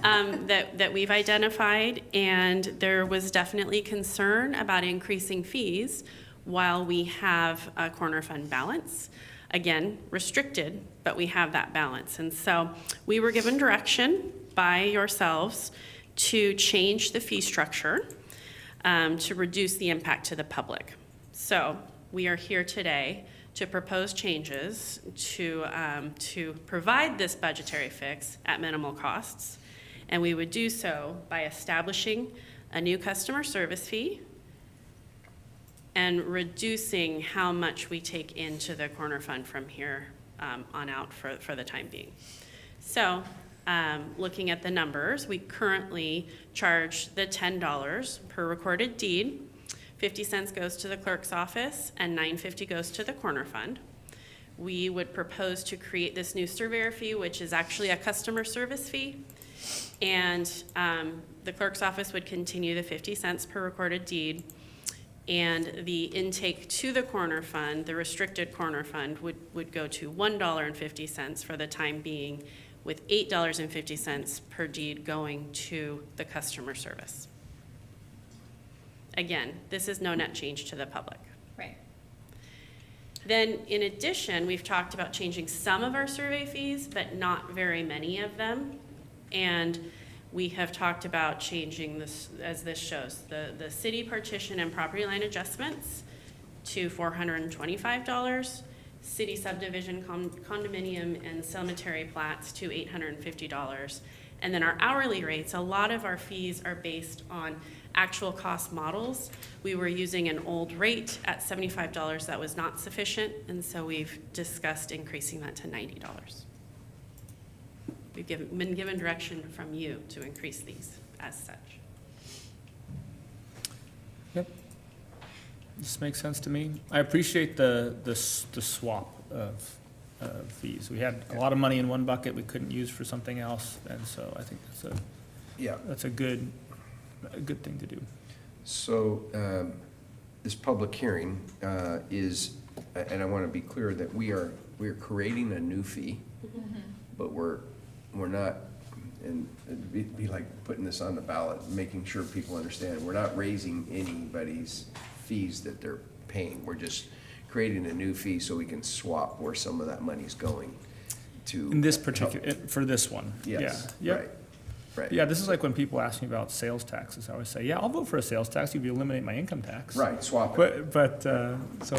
that we've identified. And there was definitely concern about increasing fees while we have a corner fund balance. Again, restricted, but we have that balance. And so we were given direction by yourselves to change the fee structure to reduce the impact to the public. So we are here today to propose changes to provide this budgetary fix at minimal costs. And we would do so by establishing a new customer service fee and reducing how much we take into the corner fund from here on out for the time being. So looking at the numbers, we currently charge the $10 per recorded deed. 50 cents goes to the clerk's office and $9.50 goes to the corner fund. We would propose to create this new surveyor fee, which is actually a customer service fee. And the clerk's office would continue the 50 cents per recorded deed. And the intake to the corner fund, the restricted corner fund, would go to $1.50 for the time being, with $8.50 per deed going to the customer service. Again, this is no net change to the public. Right. Then, in addition, we've talked about changing some of our survey fees, but not very many of them. And we have talked about changing this, as this shows, the city partition and property line adjustments to $425, city subdivision condominium and cemetery plats to $850. And then our hourly rates, a lot of our fees are based on actual cost models. We were using an old rate at $75 that was not sufficient, and so we've discussed increasing that to $90. We've been given direction from you to increase these as such. Yep. This makes sense to me. I appreciate the swap of fees. We had a lot of money in one bucket we couldn't use for something else, and so I think that's a good thing to do. So this public hearing is, and I want to be clear that we are creating a new fee, but we're not, and it'd be like putting this on the ballot, making sure people understand, we're not raising anybody's fees that they're paying. We're just creating a new fee so we can swap where some of that money's going to. In this particular, for this one. Yes, Yeah. right, right. Yeah, this is like when people ask me about sales taxes. I always say, yeah, I'll vote for a sales tax if you eliminate my income tax. Right, swap it. But so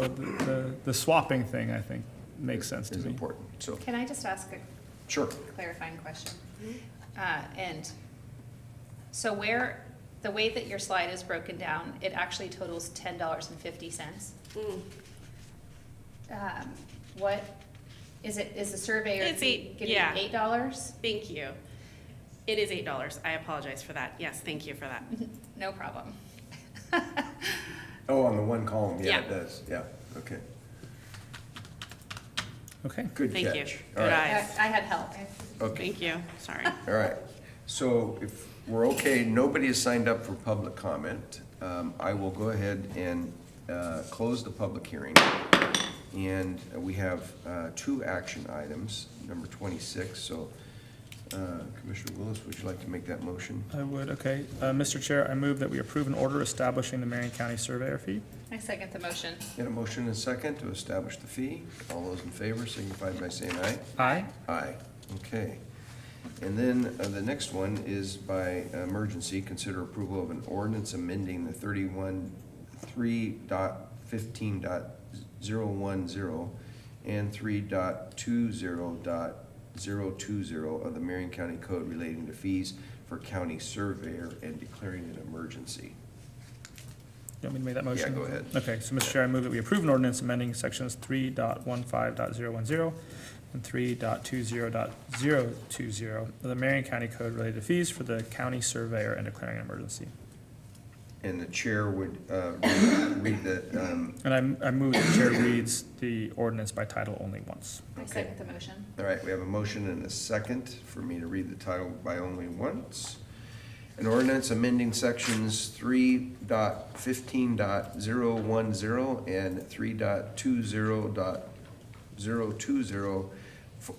the swapping thing, I think, makes sense to me. Is important, so. Can I just ask a Sure. clarifying question? And so the way that your slide is broken down, it actually totals $10.50. What, is the surveyor It's fee giving yeah. $8? Thank you. It is $8. I apologize for that. Yes, thank you for that. No problem. Oh, on the one column, yeah, Yeah. it does, yeah, okay. Okay. Good Thank catch. you. All Good right. eyes. I had help. Okay, Thank you. Sorry. all right. So if we're okay, nobody has signed up for public comment. I will go ahead and close the public hearing. And we have 2 action items, number 26. So Commissioner Willis, would you like to make that motion? I would, okay. Mr. Chair, I move that we approve an order establishing the Marion County Surveyor fee. I second the motion. Get a motion and a second to establish the fee. All those in favor signify by saying aye. Aye. Aye, okay. And then the next one is by emergency, consider approval of an ordinance amending the 3.15.010 and 3.20.020 of the Marion County Code relating to fees for county surveyor and declaring an emergency. You want me to make that motion? Yeah, go ahead. Okay, so Mr. Chair, I move that we approve an ordinance amending sections 3.15.010 and 3.20.020 of the Marion County Code related to fees for the county surveyor and declaring an emergency. And the chair would read the, And I move that the chair reads the ordinance by title only once. I second the motion. all right, we have a motion and a second for me to read the title by only once. An ordinance amending sections 3.15.010 and 3.20.020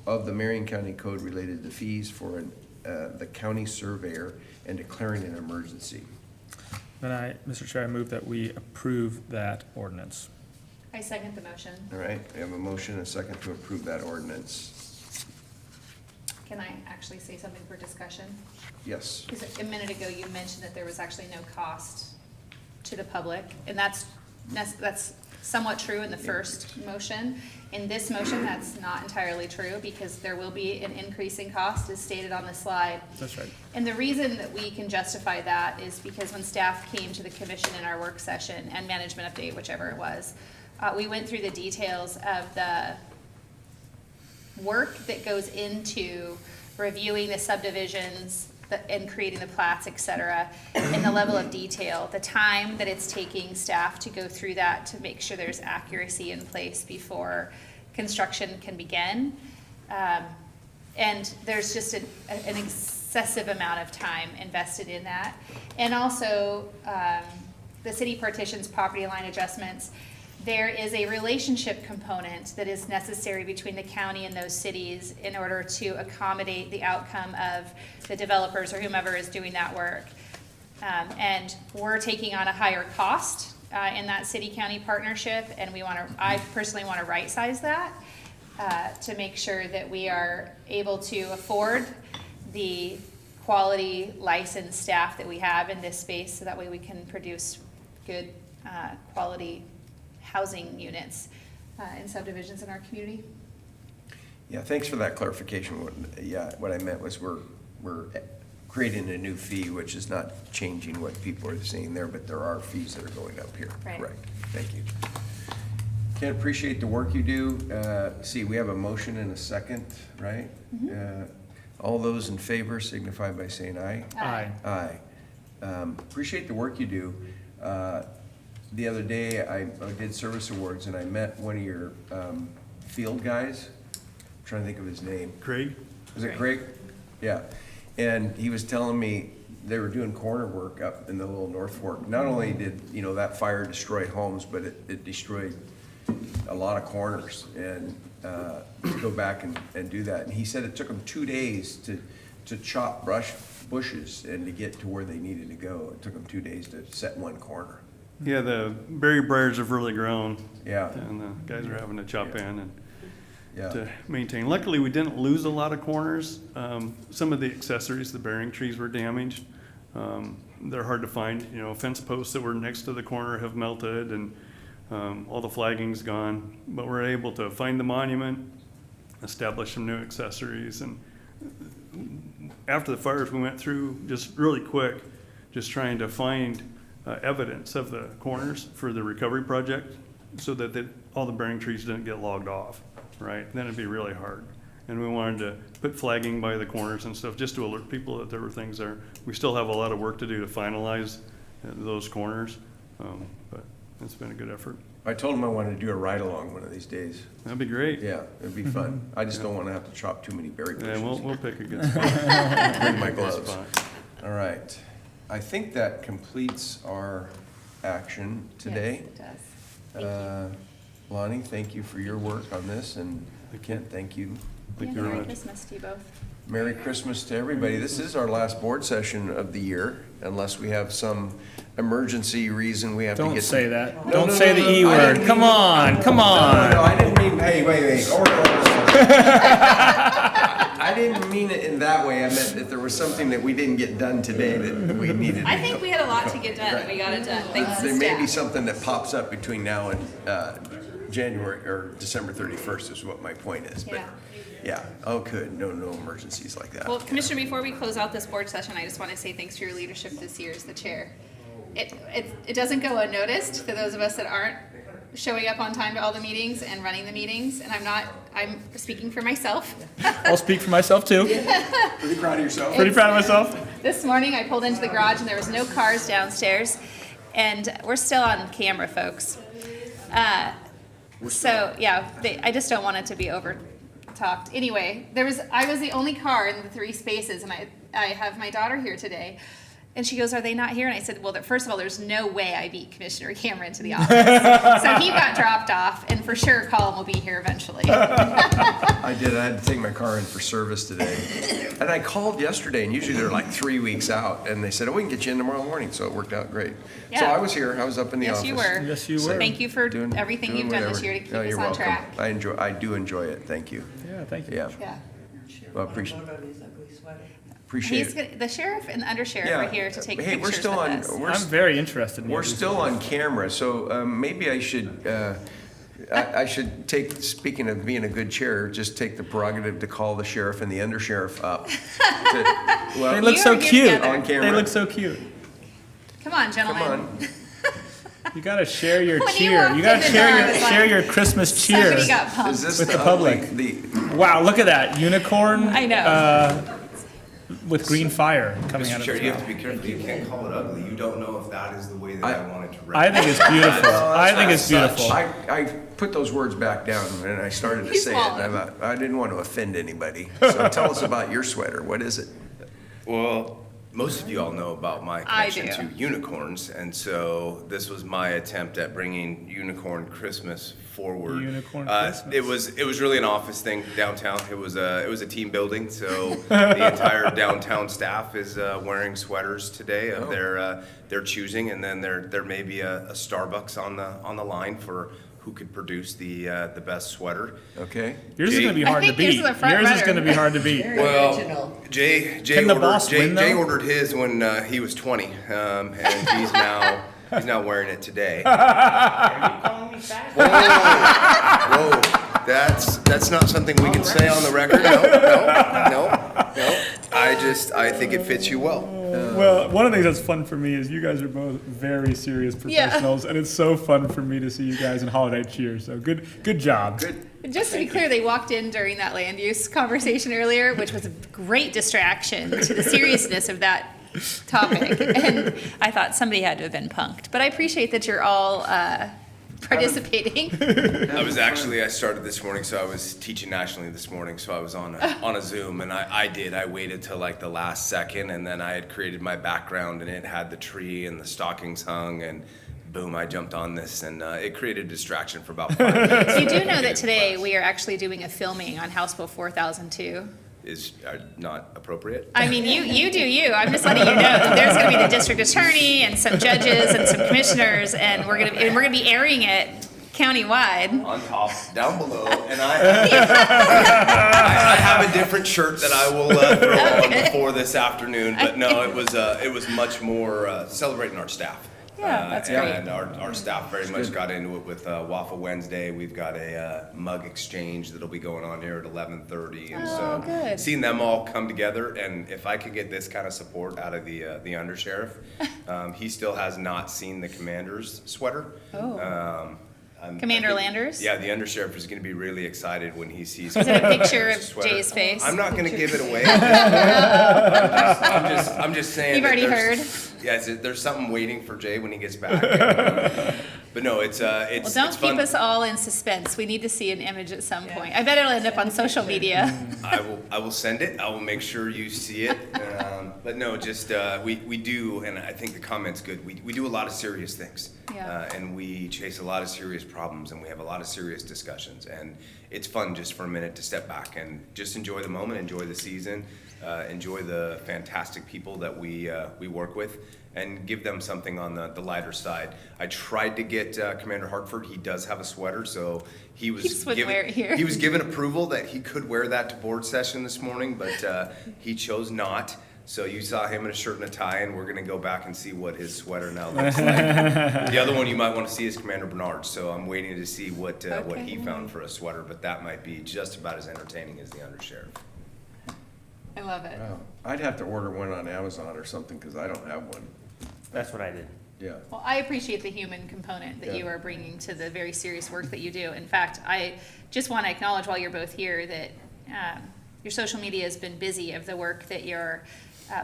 of the Marion County Code related to fees for the county surveyor and declaring an emergency. Then Mr. Chair, I move that we approve that ordinance. I second the motion. All right, we have a motion and a second to approve that ordinance. Can I actually say something for discussion? Yes. Because a minute ago, you mentioned that there was actually no cost to the public, and that's somewhat true in the first motion. In this motion, that's not entirely true, because there will be an increase in cost, as stated on the slide. That's right. And the reason that we can justify that is because when staff came to the commission in our work session, and management update, whichever it was, we went through the details of the work that goes into reviewing the subdivisions and creating the plats, et cetera, and the level of detail, the time that it's taking staff to go through that to make sure there's accuracy in place before construction can begin. And there's just an excessive amount of time invested in that. And also, the city partitions property line adjustments. There is a relationship component that is necessary between the county and those cities in order to accommodate the outcome of the developers or whomever is doing that work. And we're taking on a higher cost in that city-county partnership, and I personally want to right-size that to make sure that we are able to afford the quality licensed staff that we have in this space, so that way we can produce good quality housing units in subdivisions in our community. Yeah, thanks for that clarification. What I meant was we're creating a new fee, which is not changing what people are seeing there, but there are fees that are going up here. Right. Correct. Thank you. Ken, appreciate the work you do. See, we have a motion and a second, right? All those in favor signify by saying aye. Aye. Aye. Appreciate the work you do. The other day, I did service awards, and I met one of your field guys. I'm trying to think of his name. Craig? Was it Craig? Yeah. And he was telling me they were doing corner work up in the little North Fork. Not only did, that fire destroy homes, but it destroyed a lot of corners. And to go back and do that. And he said it took them 2 days to chop bushes and to get to where they needed to go. It took them 2 days to set one corner. Yeah, the berry briars have really grown. Yeah. And the guys are having to chop in and Yeah. to maintain. Luckily, we didn't lose a lot of corners. Some of the accessories, the bearing trees were damaged. They're hard to find. Fence posts that were next to the corner have melted, and all the flagging's gone. But we're able to find the monument, establish some new accessories. And after the fires, we went through just really quick, just trying to find evidence of the corners for the recovery project, so that all the bearing trees didn't get logged off, right? Then it'd be really hard. And we wanted to put flagging by the corners and stuff, just to alert people that there were things there. We still have a lot of work to do to finalize those corners, but it's been a good effort. I told him I wanted to do a ride-along one of these days. That'd be great. Yeah, it'd be fun. I just don't want to have to chop too many berry bushes. Yeah, we'll pick a good spot. Bring my Good gloves. spot. All right. I think that completes our action today. Yes, it does. Lonnie, thank you for your work on this, and Kent, thank you. Thank you very Merry much. Christmas to you both. Merry Christmas to everybody. This is our last board session of the year, unless we have some emergency reason we have to get. Don't say that. No, Don't no, say no, the no, E I word. didn't Come mean- on, come No, on. I didn't mean, hey, wait. I didn't mean it in that way. I meant that there was something that we didn't get done today that we needed. I think we had a lot to get done, and we got it done, thanks to There may be staff. something that pops up between now and January or December 31st is what my point is. But yeah, oh, good. No emergencies like that. Well, Commissioner, before we close out this board session, I just want to say thanks for your leadership this year as the chair. It doesn't go unnoticed to those of us that aren't showing up on time to all the meetings and running the meetings, and I'm speaking for myself. I'll speak for myself too. Pretty proud of yourself. Pretty proud of myself. This morning, I pulled into the garage and there was no cars downstairs, and we're still on camera, folks. So, yeah, I just don't want it to be over talked. Anyway, I was the only car in the 3 spaces, and I have my daughter here today. And she goes, "Are they not here?" And I said, "Well, first of all, there's no way I beat Commissioner Cameron to the office." So he got dropped off, and for sure Colin will be here eventually. I did. I had to take my car in for service today. And I called yesterday, and usually they're like 3 weeks out. And they said, "Oh, we can get you in tomorrow morning." So it worked out great. So Yeah. I was here. I was up in the Yes, office. you were. Yes, you were. Thank you for Doing everything you've done this whatever. year to keep No, us you're on welcome. track. I do enjoy it. Thank you. Yeah, thank you. Yeah. Yeah. Well, appreciate it. The sheriff and the undersheriff Yeah. are here to take Hey, we're pictures still with on. us. I'm very interested in We're these. still on camera, so maybe I should, I should take, speaking of being a good chair, just take the prerogative to call the sheriff and the undersheriff up. Well, They look You so are good cute. together. On camera. They look so cute. Come on, Come gentlemen. on. You gotta share your When you cheer. walked You gotta in the share door, your I was like, share your Christmas cheer Somebody got pumped. Is this with the ugly- public. The, Wow, look at that unicorn. I know. With green fire coming out of Mr. Chair, its you mouth. have to be careful. You can't call it ugly. You don't know if that is the way that I want it to I read. think it's beautiful. I think it's beautiful. I put those words back down and I started to He's say it, and I swallowed. thought, I didn't want to offend anybody. So tell us about your sweater. What is it? Well, most of you all know about my I connection do. to unicorns, and so this was my attempt at bringing Unicorn Christmas forward. Unicorn Christmas. It was really an office thing downtown. It was a team building, so the entire downtown staff is wearing sweaters today of their choosing, and then there may be a Starbucks on the line for who could produce the best sweater. Okay. Yours is Jay- gonna be I hard to think yours beat. is the front Yours is runner. gonna be hard to beat. Well, Jay Can the boss win, though? Jay ordered his when he was 20, and he's now wearing it today. Whoa, that's not something we can say on the record. No. I think it fits you well. Well, one of the things that's fun for me is you guys are both very serious professionals, and it's so fun for me to see you guys in holiday cheer. So good job. Good. Just to be clear, they walked in during that land use conversation earlier, which was a great distraction to the seriousness of that topic. And I thought somebody had to have been punked. But I appreciate that you're all participating. I started this morning, so I was teaching nationally this morning, so I was on a Zoom, and I waited till like the last second, and then I had created my background, and it had the tree and the stockings hung, and boom, I jumped on this, and it created a distraction for about 5 minutes. You do know that today we are actually doing a filming on House Bill 4002. Is not appropriate. I mean, you do you. I'm just letting you know. There's going to be the district attorney and some judges and some commissioners, and we're going to be airing it countywide. On top, down below, and I have a different shirt that I will throw on before this afternoon. But no, it was much more celebrating our staff. Yeah, that's great. And our staff very much got into it with Waffle Wednesday. We've got a mug exchange that'll be going on here at 11:30, and so good. seeing them all come together, and if I could get this kind of support out of the undersheriff, he still has not seen the commander's sweater. Oh. I Commander think- Landers? Yeah, the undersheriff is going to be really excited when he sees. Is it a picture of sweater. Jay's face? I'm not going to give it away. I'm just saying. You've that already there's- Yes, there's something waiting for Jay when he gets back. But no, it's Well, don't it's fun. keep us all in suspense. We need to see an image at some point. I bet it'll end up on social media. I will send it. I will make sure you see it. But no, just we do, and I think the comment's good. We do a lot of serious things, Yeah. and we chase a lot of serious problems, and we have a lot of serious discussions. And it's fun just for a minute to step back and just enjoy the moment, enjoy the season. enjoy the fantastic people that we work with, and give them something on the lighter side. I tried to get Commander Hartford. He does have a sweater, so he was just wouldn't wear it here. he was given approval that he could wear that to board session this morning, but he chose not. So you saw him in a shirt and a tie, and we're gonna go back and see what his sweater now looks like. The other one you might want to see is Commander Bernard, so I'm waiting to see what he found for a sweater, but that might be just about as entertaining as the undersheriff. I love it. Wow. I'd have to order one on Amazon or something, because I don't have one. That's what I did. Yeah. Well, I appreciate the human component that you are bringing to the very serious work that you do. In fact, I just want to acknowledge while you're both here that your social media has been busy of the work that your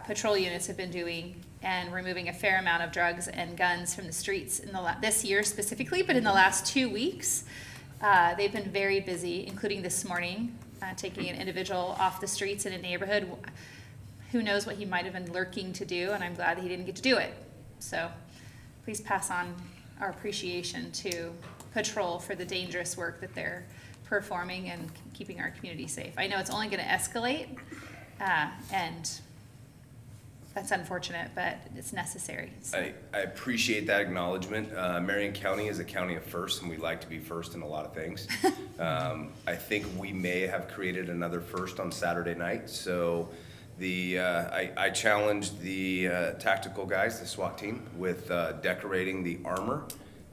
patrol units have been doing and removing a fair amount of drugs and guns from the streets in this year specifically, but in the last 2 weeks, they've been very busy, including this morning, taking an individual off the streets in a neighborhood. Who knows what he might have been lurking to do, and I'm glad that he didn't get to do it. So please pass on our appreciation to patrol for the dangerous work that they're performing and keeping our community safe. I know it's only going to escalate, and that's unfortunate, but it's necessary. So. I appreciate that acknowledgement. Marion County is a county of first, and we like to be first in a lot of things. I think we may have created another first on Saturday night. So I challenged the tactical guys, the SWAT team, with decorating the armor.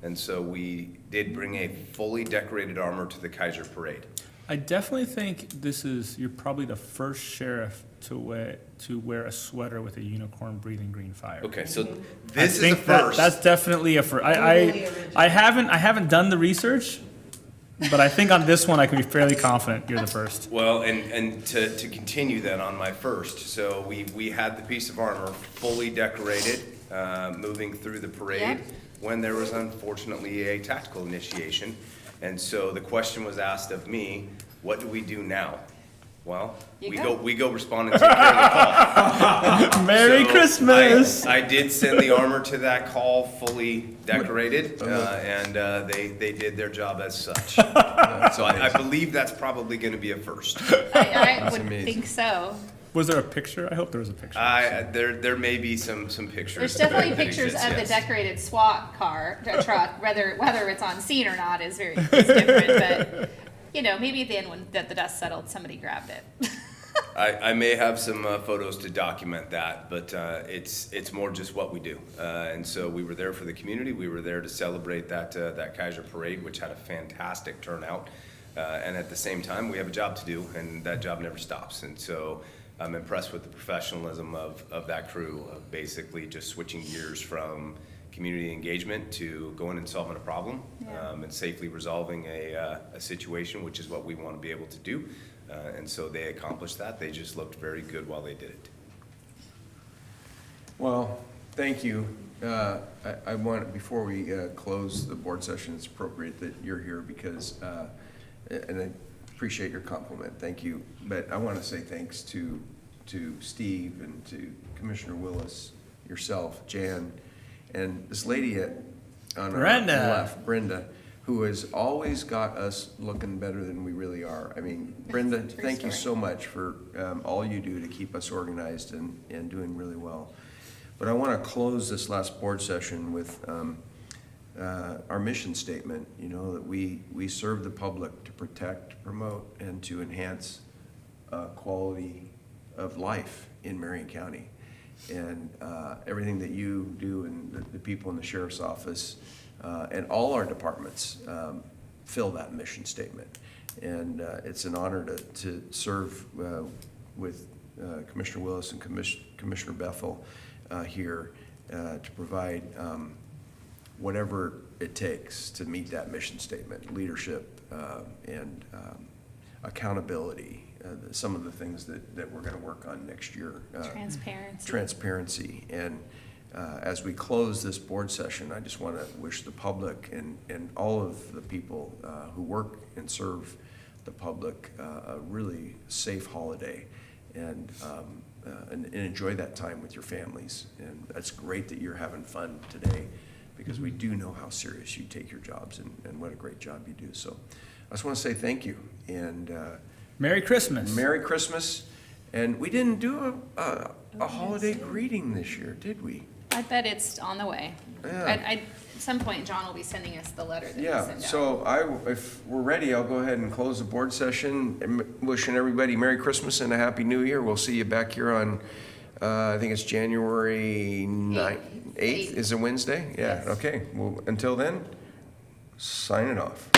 And so we did bring a fully decorated armor to the Kaiser Parade. I definitely think you're probably the first sheriff to wear a sweater with a unicorn breathing green fire. Okay, so this is a first. That's definitely a first. I haven't done the research, but I think on this one I can be fairly confident you're the first. Well, and to continue then on my first, so we had the piece of armor fully decorated, moving through the parade when there was unfortunately a tactical initiation. And so the question was asked of me, what do we do now? Well, we go respond and take care of the call. Merry Christmas! I did send the armor to that call fully decorated, and they did their job as such. So I believe that's probably going to be a first. I would think so. Was there a picture? I hope there was a picture. There may be some pictures. There's definitely that pictures exist, of yes. the decorated SWAT truck. Whether it's on scene or not is different. But maybe at the end when the dust settled, somebody grabbed it. I may have some photos to document that, but it's more just what we do. And so we were there for the community. We were there to celebrate that Kaiser Parade, which had a fantastic turnout. And at the same time, we have a job to do, and that job never stops. And so I'm impressed with the professionalism of that crew, of basically just switching gears from community engagement to going and solving a problem, and safely resolving a situation, which is what we want to be able to do. And so they accomplished that. They just looked very good while they did it. Well, thank you. I want, before we close the board session, it's appropriate that you're here because, and I appreciate your compliment, thank you. But I want to say thanks to Steve and to Commissioner Willis, yourself, Jan, and this lady on our left, Brenda, who has always got us looking better than we really are. I mean, Brenda, thank you so much for all you do to keep us organized and doing really well. But I want to close this last board session with our mission statement, that we serve the public to protect, promote, and to enhance quality of life in Marion County. And everything that you do and the people in the sheriff's office and all our departments fill that mission statement. And it's an honor to serve with Commissioner Willis and Commissioner Bethel here to provide whatever it takes to meet that mission statement, leadership and accountability. Some of the things that we're going to work on next year. Transparency. And as we close this board session, I just want to wish the public and all of the people who work and serve the public a really safe holiday and enjoy that time with your families. And that's great that you're having fun today because we do know how serious you take your jobs and what a great job you do. So I just want to say thank you and Merry Christmas. Merry Christmas, And we didn't do a holiday greeting this year, did we? I bet it's on the way. Yeah. At some point, John will be sending us the letter that he Yeah, sent out. so if we're ready, I'll go ahead and close the board session. Wishing everybody Merry Christmas and a Happy New Year. We'll see you back here on, I think it's January 8th is a Wednesday? Yeah, Yes. okay. Well, until then, signing off.